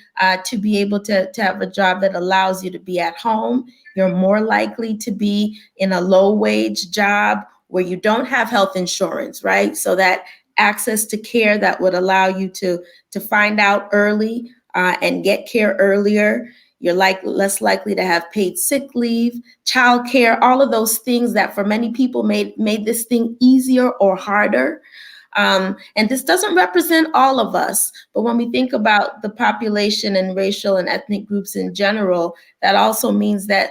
Speaker 2: to be able to have a job that allows you to be at home. You're more likely to be in a low wage job where you don't have health insurance, right? So that access to care that would allow you to find out early and get care earlier. You're less likely to have paid sick leave, childcare, all of those things that for many people made this thing easier or harder. And this doesn't represent all of us, but when we think about the population and racial and ethnic groups in general, that also means that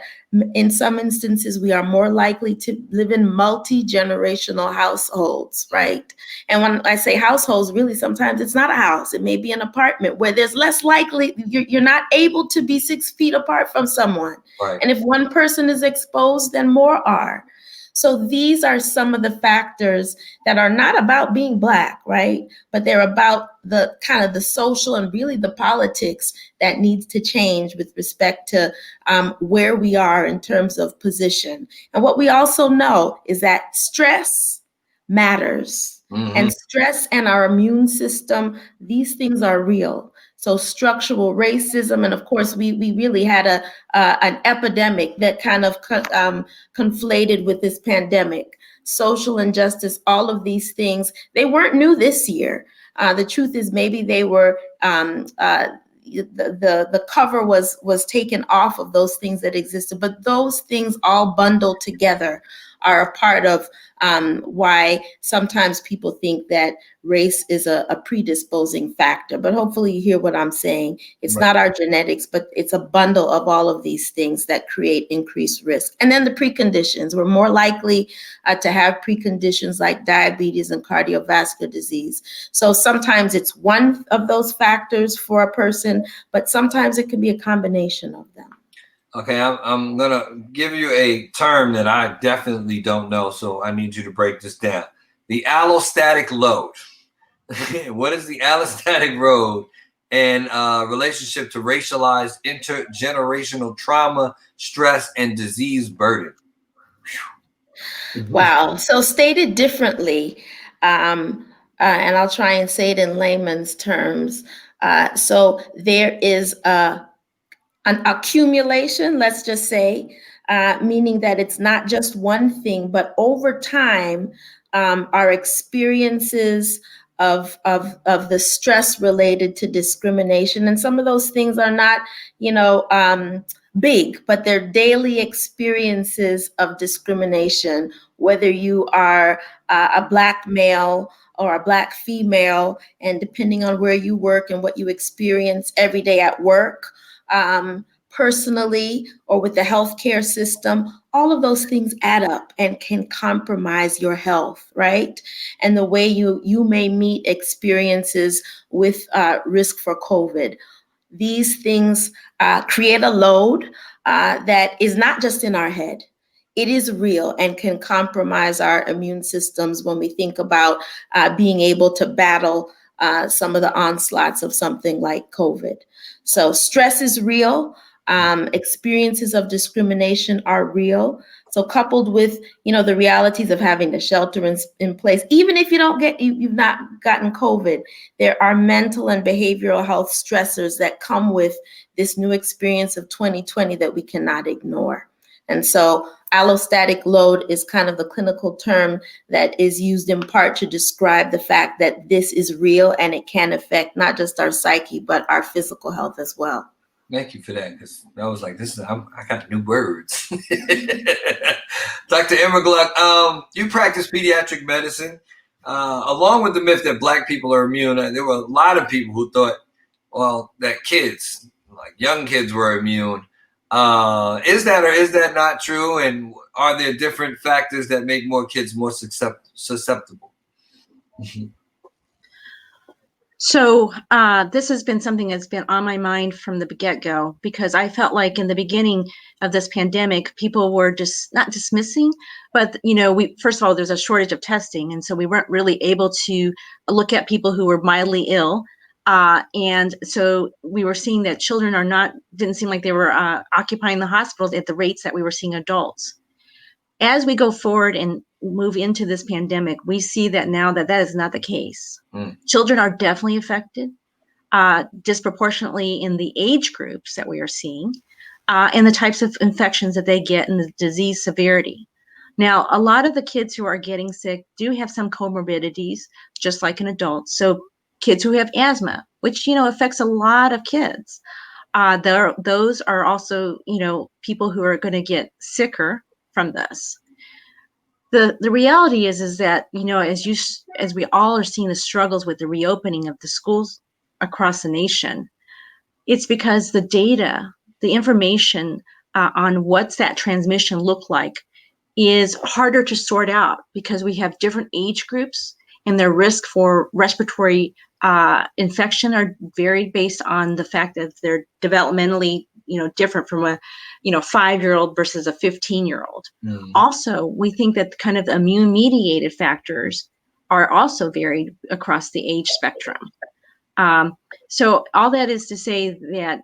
Speaker 2: in some instances, we are more likely to live in multi-generational households, right? And when I say households, really, sometimes it's not a house. It may be an apartment where there's less likely, you're not able to be 6 feet apart from someone.
Speaker 1: Right.
Speaker 2: And if one person is exposed, then more are. So these are some of the factors that are not about being Black, right? But they're about the kind of the social and really the politics that needs to change with respect to where we are in terms of position. And what we also know is that stress matters.
Speaker 1: Mm-hmm.
Speaker 2: And stress and our immune system, these things are real. So structural racism, and of course, we really had an epidemic that kind of conflated with this pandemic. Social injustice, all of these things, they weren't new this year. The truth is, maybe they were. The cover was taken off of those things that existed, but those things all bundled together are a part of why sometimes people think that race is a predisposing factor. But hopefully you hear what I'm saying. It's
Speaker 1: Right.
Speaker 2: not our genetics, but it's a bundle of all of these things that create increased risk. And then the preconditions. We're more likely to have preconditions like diabetes and cardiovascular disease. So sometimes it's one of those factors for a person, but sometimes it can be a combination of them.
Speaker 1: Okay, I'm gonna give you a term that I definitely don't know, so I need you to break this down. The allostatic load. What is the allostatic load in relationship to racialized intergenerational trauma, stress, and disease burden?
Speaker 2: Wow. So stated differently, and I'll try and say it in layman's terms. So there is an accumulation, let's just say, meaning that it's not just one thing, but over time, our experiences of the stress related to discrimination, and some of those things are not, big, but they're daily experiences of discrimination, whether you are a Black male or a Black female, and depending on where you work and what you experience every day at work, personally, or with the healthcare system, all of those things add up and can compromise your health, right? And the way you may meet experiences with risk for COVID. These things create a load that is not just in our head. It is real and can compromise our immune systems when we think about being able to battle some of the onslaughts of something like COVID. So stress is real. Experiences of discrimination are real. So coupled with, the realities of having to shelter in place, even if you've not gotten COVID, there are mental and behavioral health stressors that come with this new experience of 2020 that we cannot ignore. And so allostatic load is kind of the clinical term that is used in part to describe the fact that this is real and it can affect not just our psyche, but our physical health as well.
Speaker 1: Thank you for that, because I was like, I got new words. Dr. Immergluck, you practice pediatric medicine. Along with the myth that Black people are immune, there were a lot of people who thought, well, that kids, like young kids, were immune. Is that or is that not true? And are there different factors that make more kids more susceptible?
Speaker 3: So this has been something that's been on my mind from the get-go, because I felt like in the beginning of this pandemic, people were just not dismissing, but first of all, there's a shortage of testing, and so we weren't really able to look at people who were mildly ill, and so we were seeing that children didn't seem like they were occupying the hospitals at the rates that we were seeing adults. As we go forward and move into this pandemic, we see that now that is not the case. Children are definitely affected disproportionately in the age groups that we are seeing, and the types of infections that they get and the disease severity. Now, a lot of the kids who are getting sick do have some comorbidities, just like an adult. So kids who have asthma, which, affects a lot of kids. Those are also, people who are going to get sicker from this. The reality is that, as we all are seeing the struggles with the reopening of the schools across the nation, it's because the data, the information on what's that transmission look like is harder to sort out, because we have different age groups and their risk for respiratory infection are varied based on the fact that they're developmentally, different from a, 5-year-old versus a 15-year-old. Also, we think that kind of immune mediated factors are also varied across the age spectrum. So all that is to say that,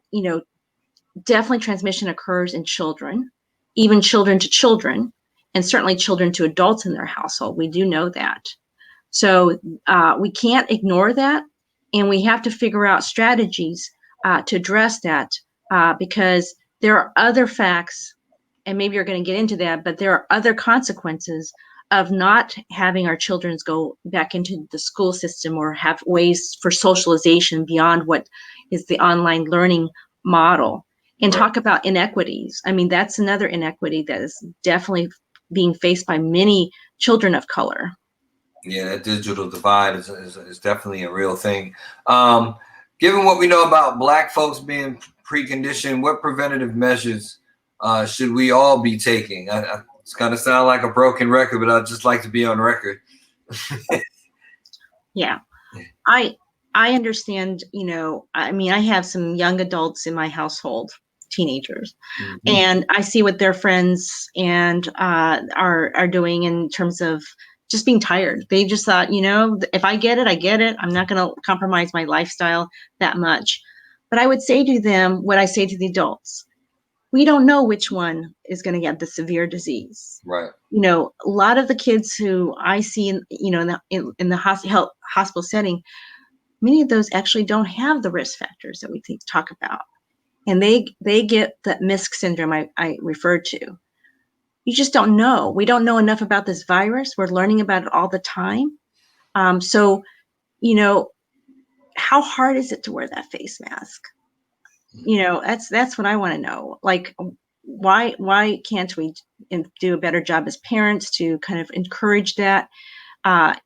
Speaker 3: definitely transmission occurs in children, even children to children, and certainly children to adults in their household. We do know that. So we can't ignore that, and we have to figure out strategies to address that, because there are other facts, and maybe you're going to get into that, but there are other consequences of not having our children go back into the school system or have ways for socialization beyond what is the online learning model. And talk about inequities. I mean, that's another inequity that is definitely being faced by many children of color.
Speaker 1: Yeah, that digital divide is definitely a real thing. Given what we know about Black folks being preconditioned, what preventative measures should we all be taking? It's kind of sound like a broken record, but I'd just like to be on record.
Speaker 3: Yeah, I understand, I have some young adults in my household, teenagers, and I see what their friends and are doing in terms of just being tired. They just thought, if I get it, I get it. I'm not going to compromise my lifestyle that much. But I would say to them what I say to the adults: we don't know which one is going to get the severe disease.
Speaker 1: Right.
Speaker 3: A lot of the kids who I see in the hospital setting, many of those actually don't have the risk factors that we talk about. And they get that MISC syndrome I referred to. You just don't know. We don't know enough about this virus. We're learning about it all the time. So, how hard is it to wear that face mask? That's what I want to know. Like, why can't we do a better job as parents to kind of encourage that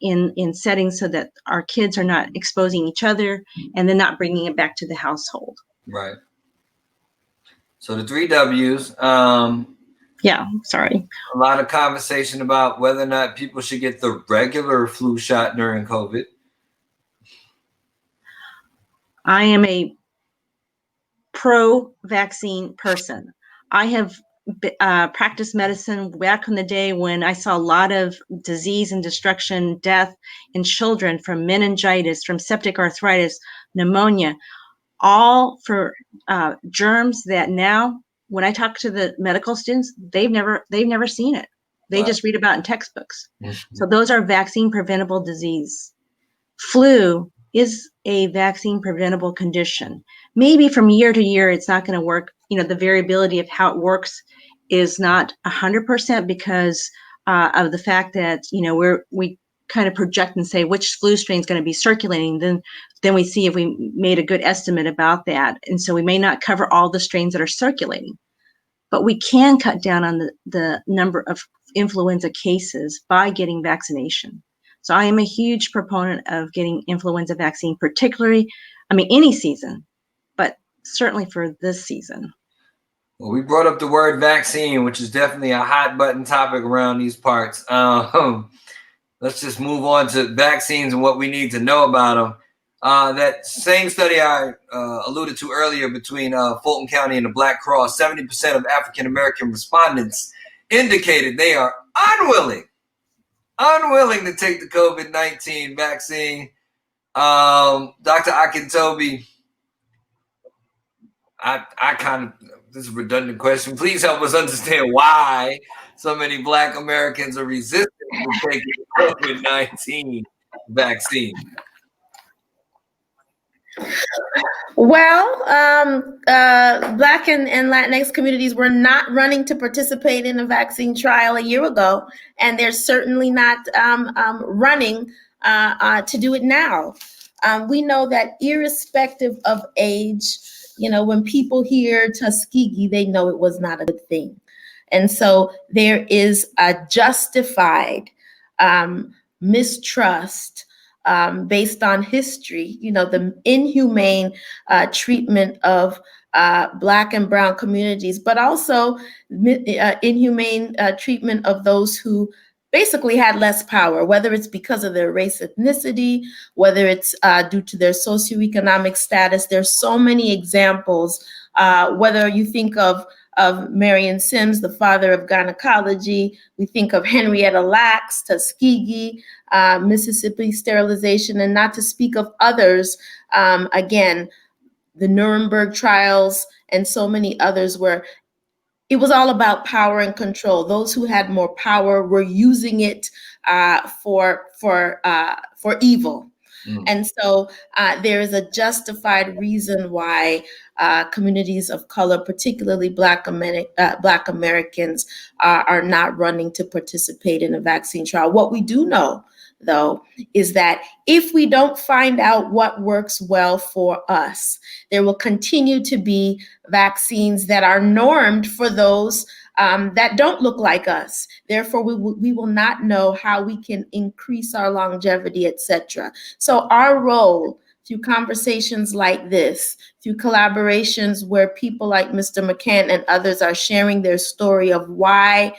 Speaker 3: in settings so that our kids are not exposing each other and then not bringing it back to the household?
Speaker 1: Right. So the 3 W's.
Speaker 3: Yeah, sorry.
Speaker 1: A lot of conversation about whether or not people should get the regular flu shot during COVID.
Speaker 3: I am a pro-vaccine person. I have practiced medicine back in the day when I saw a lot of disease and destruction, death in children from meningitis, from septic arthritis, pneumonia, all for germs that now, when I talk to the medical students, they've never seen it. They just read about it in textbooks. So those are vaccine preventable disease. Flu is a vaccine preventable condition. Maybe from year to year, it's not going to work. The variability of how it works is not 100% because of the fact that, we kind of project and say which flu strain is going to be circulating. Then we see if we made a good estimate about that. And so we may not cover all the strains that are circulating, but we can cut down on the number of influenza cases by getting vaccination. So I am a huge proponent of getting influenza vaccine, particularly, any season, but certainly for this season.
Speaker 1: Well, we brought up the word vaccine, which is definitely a hot button topic around these parts. Let's just move on to vaccines and what we need to know about them. That same study I alluded to earlier between Fulton County and the BLK+Cross, 70% of African-American respondents indicated they are unwilling to take the COVID-19 vaccine. Dr. Akintobi, this is a redundant question. Please help us understand why so many Black Americans are resistant to taking the COVID-19 vaccine.
Speaker 2: Well, Black and Latinx communities were not running to participate in a vaccine trial a year ago, and they're certainly not running to do it now. We know that irrespective of age, when people hear Tuskegee, they know it was not a good thing. And so there is a justified mistrust based on history, the inhumane treatment of Black and Brown communities, but also inhumane treatment of those who basically had less power, whether it's because of their race, ethnicity, whether it's due to their socioeconomic status. There's so many examples, whether you think of Marion Sims, the father of gynecology. We think of Henrietta Lacks, Tuskegee, Mississippi sterilization, and not to speak of others, again, the Nuremberg trials and so many others where it was all about power and control. Those who had more power were using it for evil. And so there is a justified reason why communities of color, particularly Black Americans, are not running to participate in a vaccine trial. What we do know, though, is that if we don't find out what works well for us, there will continue to be vaccines that are normed for those that don't look like us. Therefore, we will not know how we can increase our longevity, etc. So our role through conversations like this, through collaborations where people like Mr. McCant and others are sharing their story of why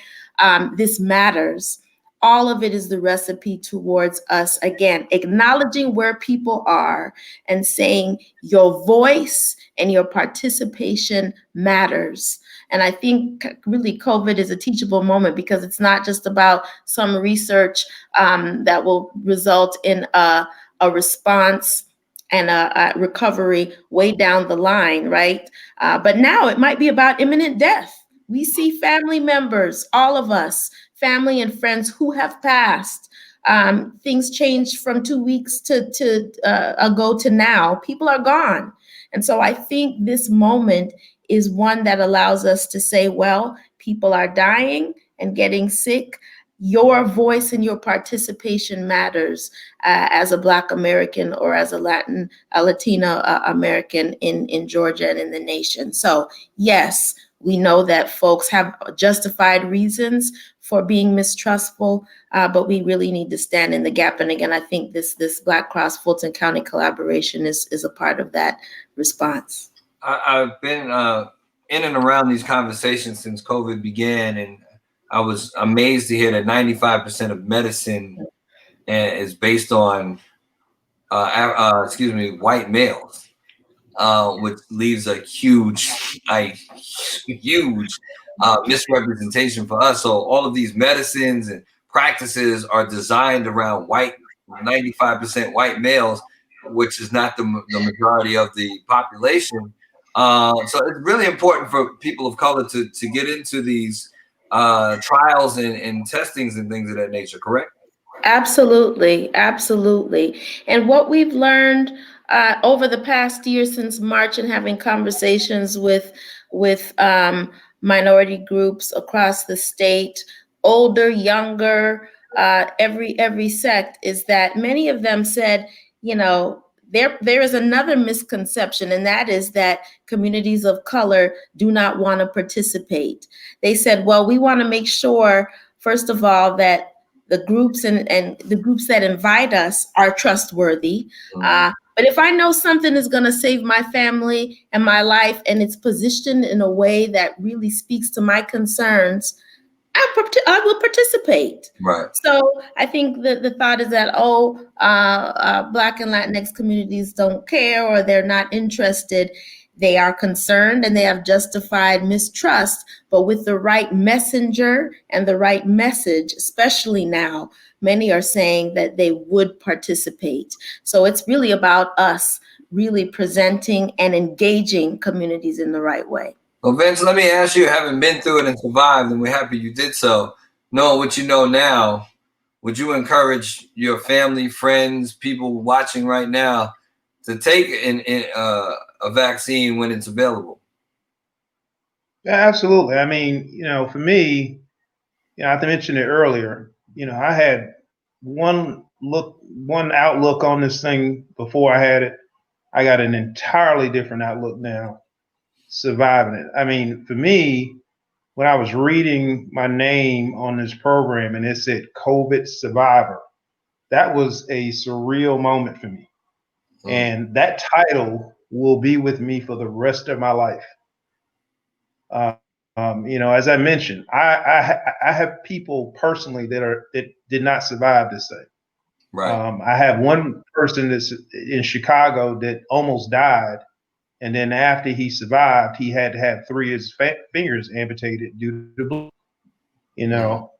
Speaker 2: this matters, all of it is the recipe towards us, again, acknowledging where people are and saying your voice and your participation matters. And I think really COVID is a teachable moment because it's not just about some research that will result in a response and a recovery way down the line, right? But now it might be about imminent death. We see family members, all of us, family and friends who have passed. Things changed from 2 weeks ago to now. People are gone. And so I think this moment is one that allows us to say, well, people are dying and getting sick. Your voice and your participation matters as a Black American or as a Latina American in Georgia and in the nation. So yes, we know that folks have justified reasons for being mistrustful, but we really need to stand in the gap. And again, I think this BLK+Cross Fulton County collaboration is a part of that response.
Speaker 1: I've been in and around these conversations since COVID began, and I was amazed to hear that 95% of medicine is based on, white males, which leaves a huge misrepresentation for us. So all of these medicines and practices are designed around 95% white males, which is not the majority of the population. So it's really important for people of color to get into these trials and testings and things of that nature, correct?
Speaker 2: Absolutely, absolutely. And what we've learned over the past year since March and having conversations with minority groups across the state, older, younger, every sect, is that many of them said, there is another misconception, and that is that communities of color do not want to participate. They said, well, we want to make sure, first of all, that the groups and the groups that invite us are trustworthy. But if I know something is going to save my family and my life, and it's positioned in a way that really speaks to my concerns, I will participate.
Speaker 1: Right.
Speaker 2: So I think that the thought is that, Black and Latinx communities don't care or they're not interested. They are concerned and they have justified mistrust, but with the right messenger and the right message, especially now, many are saying that they would participate. So it's really about us really presenting and engaging communities in the right way.
Speaker 1: Well, Vince, let me ask you, having been through it and survived, and we're happy you did so, knowing what you know now, would you encourage your family, friends, people watching right now to take a vaccine when it's available?
Speaker 4: Yeah, absolutely. I mean, for me, I mentioned it earlier. I had one outlook on this thing before I had it. I got an entirely different outlook now, surviving it. I mean, for me, when I was reading my name on this program and it said COVID survivor, that was a surreal moment for me. And that title will be with me for the rest of my life. As I mentioned, I have people personally that did not survive this thing.
Speaker 1: Right.
Speaker 4: I have one person that's in Chicago that almost died, and then after he survived, he had to have 3 of his fingers amputated due to bleeding.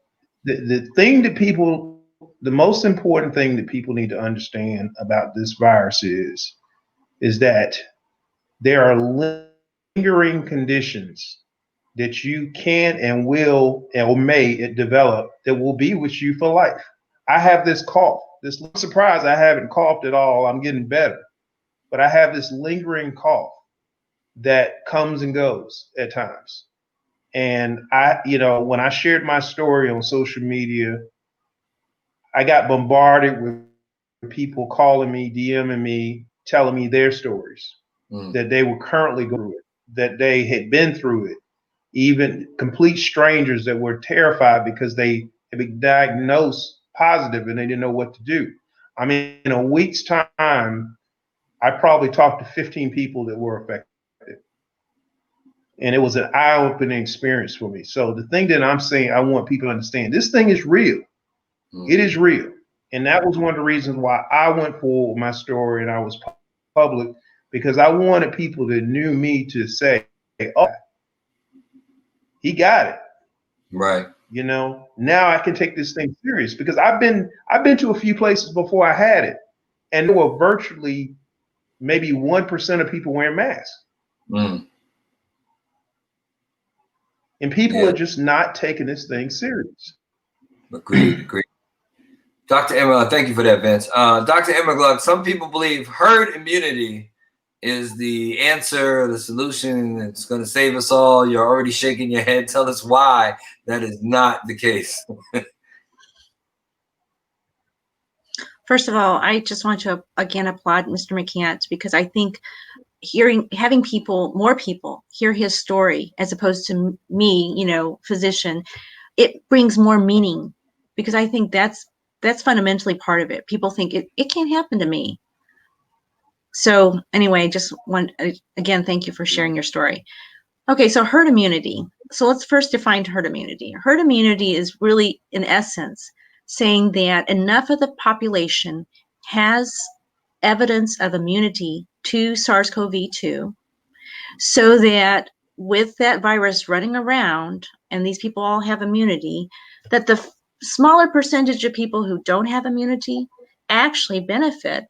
Speaker 4: The most important thing that people need to understand about this virus is that there are lingering conditions that you can and will or may develop that will be with you for life. I have this cough. This surprise, I haven't coughed at all. I'm getting better, but I have this lingering cough that comes and goes at times. And when I shared my story on social media, I got bombarded with people calling me, DMing me, telling me their stories, that they were currently going through it, that they had been through it, even complete strangers that were terrified because they had been diagnosed positive and they didn't know what to do. I mean, in a week's time, I probably talked to 15 people that were affected. And it was an eye-opening experience for me. So the thing that I'm saying, I want people to understand, this thing is real. It is real. And that was one of the reasons why I went forward with my story and I was public, because I wanted people that knew me to say, oh, he got it.
Speaker 1: Right.
Speaker 4: Now I can take this thing serious, because I've been to a few places before I had it, and there were virtually maybe 1% of people wearing masks. And people are just not taking this thing serious.
Speaker 1: Agreed. Dr. Emma, thank you for that, Vince. Dr. Immergluck, some people believe herd immunity is the answer, the solution. It's going to save us all. You're already shaking your head. Tell us why that is not the case.
Speaker 3: First of all, I just want to again applaud Mr. McCant, because I think having more people hear his story as opposed to me, physician, it brings more meaning, because I think that's fundamentally part of it. People think it can't happen to me. So anyway, again, thank you for sharing your story. Okay, so herd immunity. So let's first define herd immunity. Herd immunity is really, in essence, saying that enough of the population has evidence of immunity to SARS-CoV-2, so that with that virus running around and these people all have immunity, that the smaller percentage of people who don't have immunity actually benefit,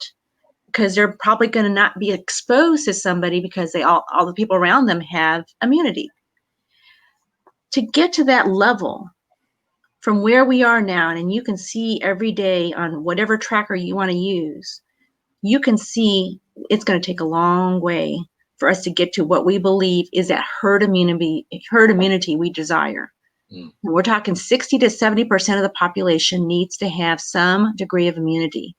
Speaker 3: because they're probably going to not be exposed to somebody because all the people around them have immunity. To get to that level from where we are now, and you can see every day on whatever tracker you want to use, you can see it's going to take a long way for us to get to what we believe is that herd immunity we desire. We're talking 60 to 70% of the population needs to have some degree of immunity.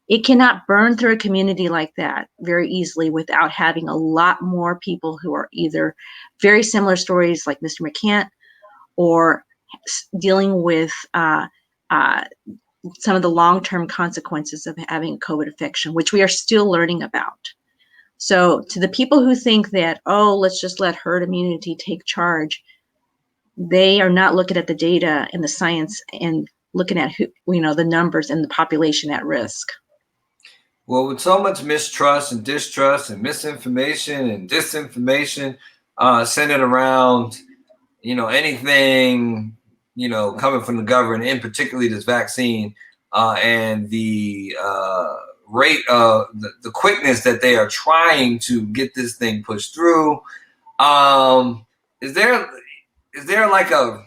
Speaker 3: It cannot burn through a community like that very easily without having a lot more people who are either very similar stories like Mr. McCant, or dealing with some of the long-term consequences of having a COVID infection, which we are still learning about. So to the people who think that, oh, let's just let herd immunity take charge, they are not looking at the data and the science and looking at the numbers and the population at risk.
Speaker 1: Well, with so much mistrust and distrust and misinformation and disinformation centered around, anything, coming from the government, and particularly this vaccine, and the rate of the quickness that they are trying to get this thing pushed through. Is there like a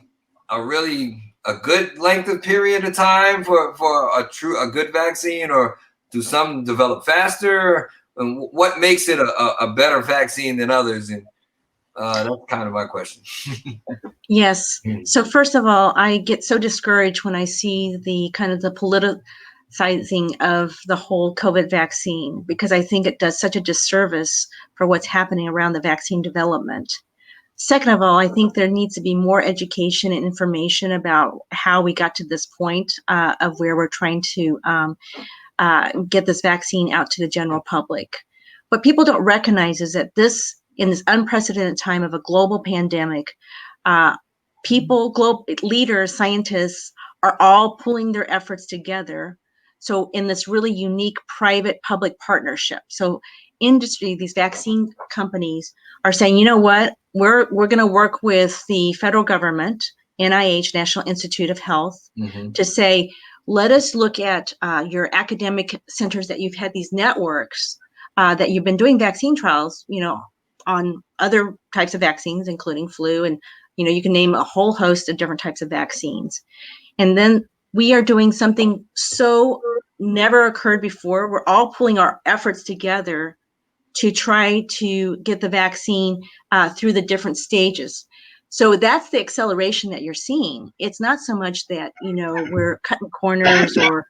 Speaker 1: good length of period of time for a good vaccine, or do some develop faster? And what makes it a better vaccine than others? And that's kind of my question.
Speaker 3: Yes. So first of all, I get so discouraged when I see the politicizing of the whole COVID vaccine, because I think it does such a disservice for what's happening around the vaccine development. Second of all, I think there needs to be more education and information about how we got to this point of where we're trying to get this vaccine out to the general public. What people don't recognize is that in this unprecedented time of a global pandemic, global leaders, scientists are all pulling their efforts together. So in this really unique private-public partnership. So industry, these vaccine companies are saying, you know what, we're going to work with the federal government, NIH, National Institute of Health, to say, let us look at your academic centers that you've had these networks that you've been doing vaccine trials, on other types of vaccines, including flu, and you can name a whole host of different types of vaccines. And then we are doing something so never occurred before. We're all pulling our efforts together to try to get the vaccine through the different stages. So that's the acceleration that you're seeing. It's not so much that, we're cutting corners or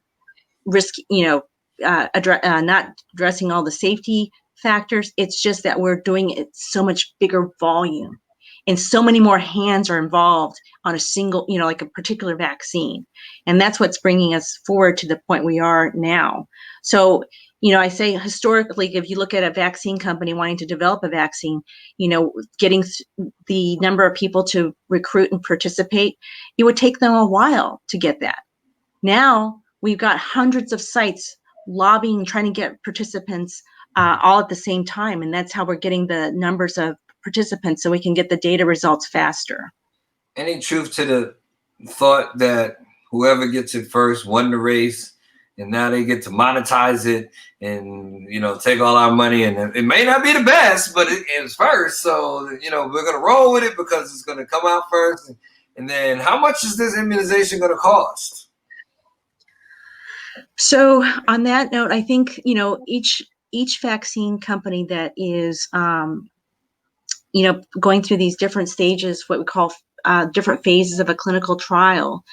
Speaker 3: not addressing all the safety factors. It's just that we're doing it so much bigger volume, and so many more hands are involved on a single, like a particular vaccine. And that's what's bringing us forward to the point we are now. So, I say historically, if you look at a vaccine company wanting to develop a vaccine, getting the number of people to recruit and participate, it would take them a while to get that. Now we've got hundreds of sites lobbying, trying to get participants all at the same time. And that's how we're getting the numbers of participants, so we can get the data results faster.
Speaker 1: Any truth to the thought that whoever gets it first won the race, and now they get to monetize it and, take all our money, and it may not be the best, but it's first. So, we're going to roll with it because it's going to come out first. And then how much is this immunization going to cost?
Speaker 3: So on that note, I think, each vaccine company that is, going through these different stages, what we call different phases of a clinical trial,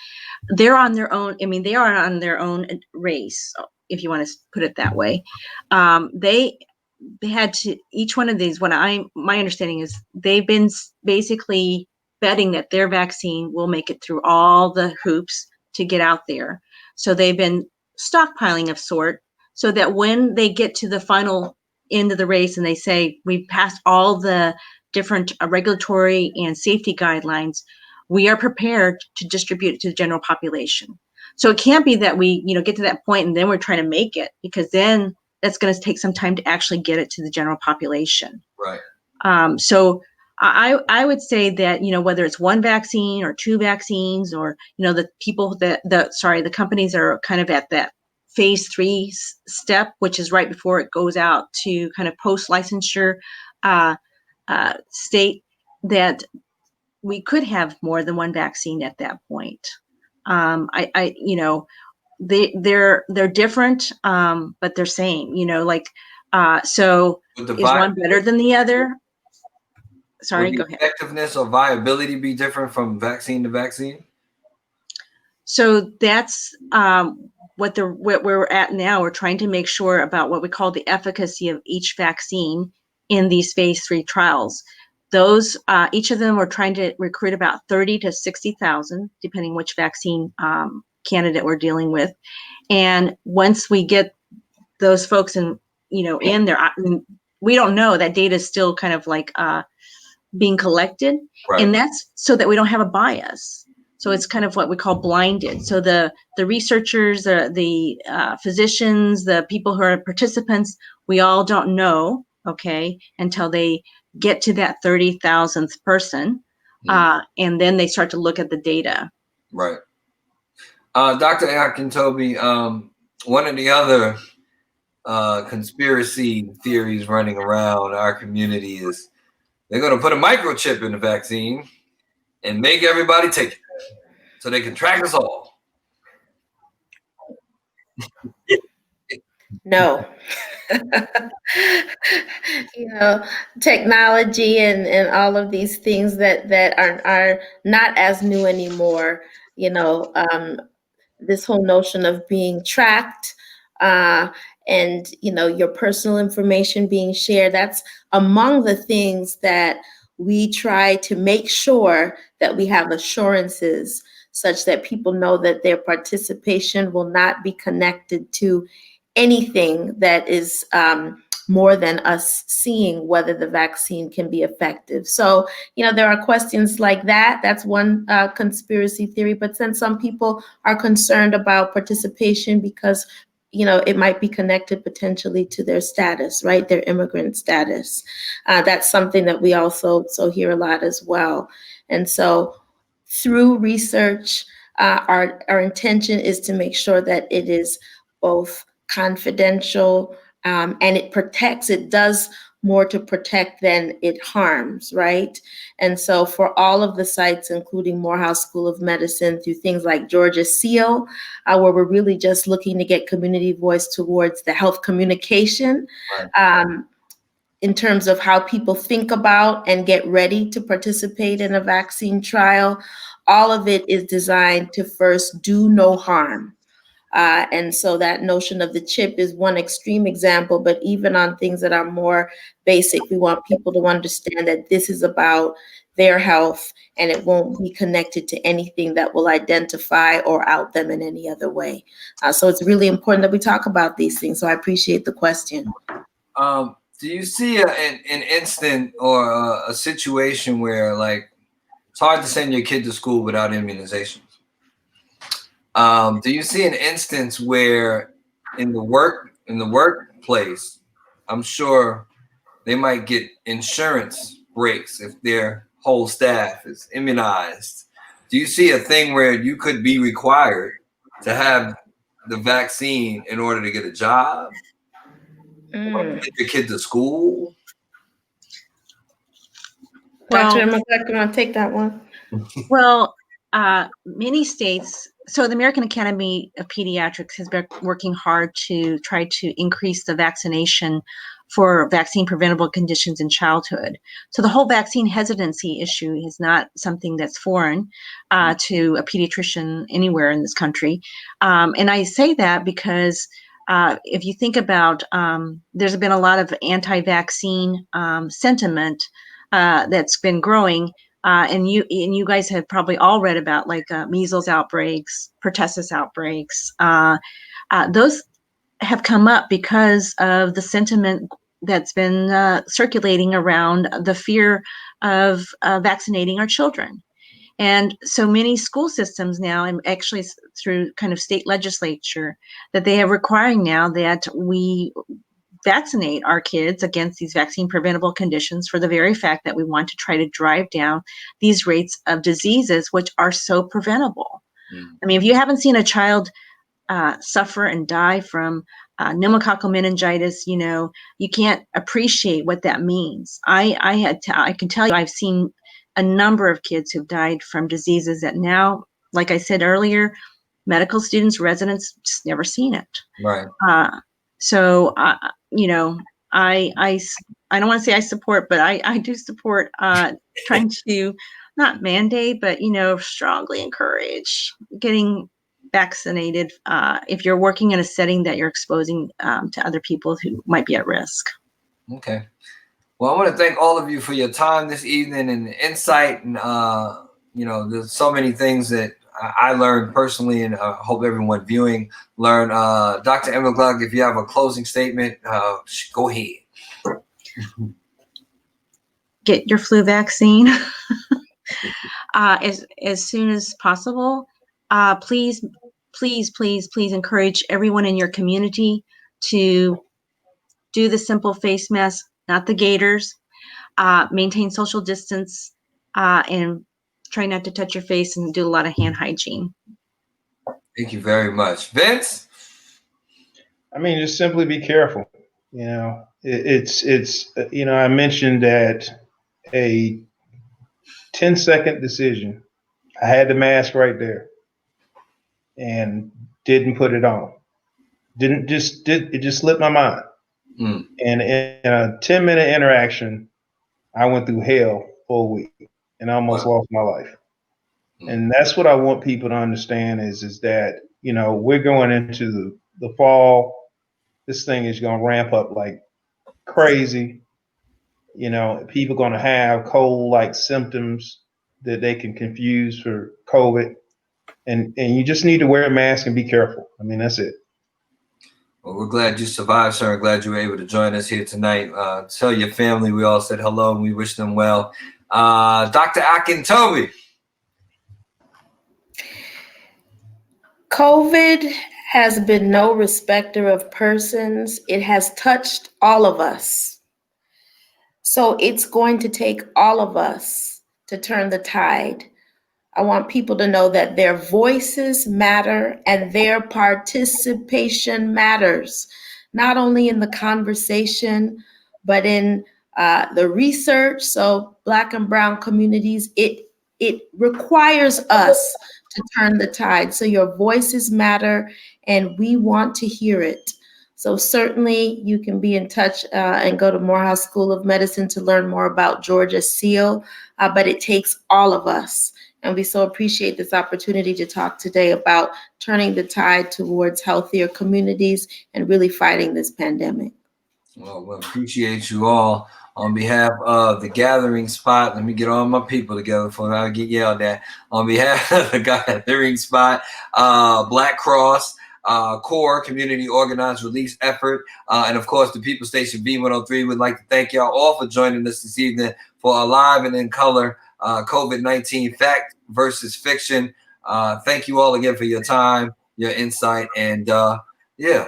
Speaker 3: they're on their own. They are on their own race, if you want to put it that way. They had to, each one of these, my understanding is they've been basically betting that their vaccine will make it through all the hoops to get out there. So they've been stockpiling of sort, so that when they get to the final end of the race and they say, we've passed all the different regulatory and safety guidelines, we are prepared to distribute it to the general population. So it can't be that we, get to that point and then we're trying to make it, because then that's going to take some time to actually get it to the general population.
Speaker 1: Right.
Speaker 3: So I would say that, whether it's one vaccine or two vaccines, or, the people the companies are kind of at that phase 3 step, which is right before it goes out to kind of post-licensure state, that we could have more than one vaccine at that point. They're different, but they're same, so is one better than the other? Sorry, go ahead.
Speaker 1: Effectiveness or viability be different from vaccine to vaccine?
Speaker 3: So that's what we're at now. We're trying to make sure about what we call the efficacy of each vaccine in these phase 3 trials. Those, each of them, we're trying to recruit about 30 to 60,000, depending which vaccine candidate we're dealing with. And once we get those folks in there, we don't know, that data is still kind of like being collected. Right. And that's so that we don't have a bias. So it's kind of what we call blinded. So the researchers, the physicians, the people who are participants, we all don't know, until they get to that 30,000th person, and then they start to look at the data.
Speaker 1: Right. Dr. Akintobi, one of the other conspiracy theories running around our community is they're going to put a microchip in the vaccine and make everybody take it so they can track us all.
Speaker 2: No. Technology and all of these things that are not as new anymore. This whole notion of being tracked and your personal information being shared, that's among the things that we try to make sure that we have assurances such that people know that their participation will not be connected to anything that is more than us seeing whether the vaccine can be effective. So, there are questions like that. That's one conspiracy theory. But then some people are concerned about participation because, it might be connected potentially to their status, right? Their immigrant status. That's something that we also hear a lot as well. And so through research, our intention is to make sure that it is both confidential and it does more to protect than it harms, right? And so for all of the sites, including Morehouse School of Medicine, through things like Georgia SEAL, where we're really just looking to get community voice towards the health communication, in terms of how people think about and get ready to participate in a vaccine trial, all of it is designed to first do no harm. And so that notion of the chip is one extreme example, but even on things that are more basic, we want people to understand that this is about their health and it won't be connected to anything that will identify or out them in any other way. So it's really important that we talk about these things. So I appreciate the question.
Speaker 1: Do you see an instant or a situation where, like, it's hard to send your kid to school without immunizations? Do you see an instance where in the workplace, I'm sure they might get insurance breaks if their whole staff is immunized? Do you see a thing where you could be required to have the vaccine in order to get a job? Or to take your kid to school?
Speaker 2: Dr. Immergluck, you want to take that one?
Speaker 3: Well, many states, so the American Academy of Pediatrics has been working hard to try to increase the vaccination for vaccine preventable conditions in childhood. So the whole vaccine hesitancy issue is not something that's foreign to a pediatrician anywhere in this country. And I say that because if you think about, there's been a lot of anti-vaccine sentiment that's been growing. And you guys have probably all read about like measles outbreaks, pertussis outbreaks. Those have come up because of the sentiment that's been circulating around the fear of vaccinating our children. And so many school systems now, and actually through kind of state legislature, that they are requiring now that we vaccinate our kids against these vaccine preventable conditions for the very fact that we want to try to drive down these rates of diseases which are so preventable. I mean, if you haven't seen a child suffer and die from pneumococcal meningitis, you can't appreciate what that means. I can tell you, I've seen a number of kids who've died from diseases that now, like I said earlier, medical students, residents just never seen it.
Speaker 1: Right.
Speaker 3: So, I don't want to say I support, but I do support trying to not mandate, but, strongly encourage getting vaccinated if you're working in a setting that you're exposing to other people who might be at risk.
Speaker 1: Okay. Well, I want to thank all of you for your time this evening and the insight. And, there's so many things that I learned personally, and I hope everyone viewing learned. Dr. Immergluck, if you have a closing statement, go ahead.
Speaker 3: Get your flu vaccine as soon as possible. Please encourage everyone in your community to do the simple face mask, not the gaiters. Maintain social distance and try not to touch your face, and do a lot of hand hygiene.
Speaker 1: Thank you very much. Vince?
Speaker 4: I mean, just simply be careful. It's I mentioned that a 10-second decision. I had the mask right there and didn't put it on. It just slipped my mind. And in a 10-minute interaction, I went through hell for a week and almost lost my life. And that's what I want people to understand is that, we're going into the fall. This thing is going to ramp up like crazy. people going to have cold-like symptoms that they can confuse for COVID. And you just need to wear a mask and be careful. I mean, that's it.
Speaker 1: Well, we're glad you survived, sir. Glad you were able to join us here tonight. Tell your family we all said hello and we wish them well. Dr. Akintobi.
Speaker 2: COVID has been no respecter of persons. It has touched all of us. So it's going to take all of us to turn the tide. I want people to know that their voices matter and their participation matters, not only in the conversation, but in the research. So Black and Brown communities, it requires us to turn the tide. So your voices matter and we want to hear it. So certainly you can be in touch and go to Morehouse School of Medicine to learn more about Georgia SEAL, but it takes all of us. And we so appreciate this opportunity to talk today about turning the tide towards healthier communities and really fighting this pandemic.
Speaker 1: Well, we appreciate you all. On behalf of the Gathering Spot, let me get all my people together before I get yelled at. On behalf of the Gathering Spot, BLK+Cross, CORE, Community Organized Relief Effort, and of course the People Station B103 would like to thank y'all all for joining us this evening for a live and in color COVID-19 fact versus fiction. Thank you all again for your time, your insight, and yeah,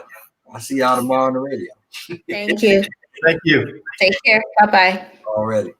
Speaker 1: I'll see y'all tomorrow on the radio.
Speaker 2: Thank you.
Speaker 4: Thank you.
Speaker 2: Take care. Bye-bye.
Speaker 1: Already.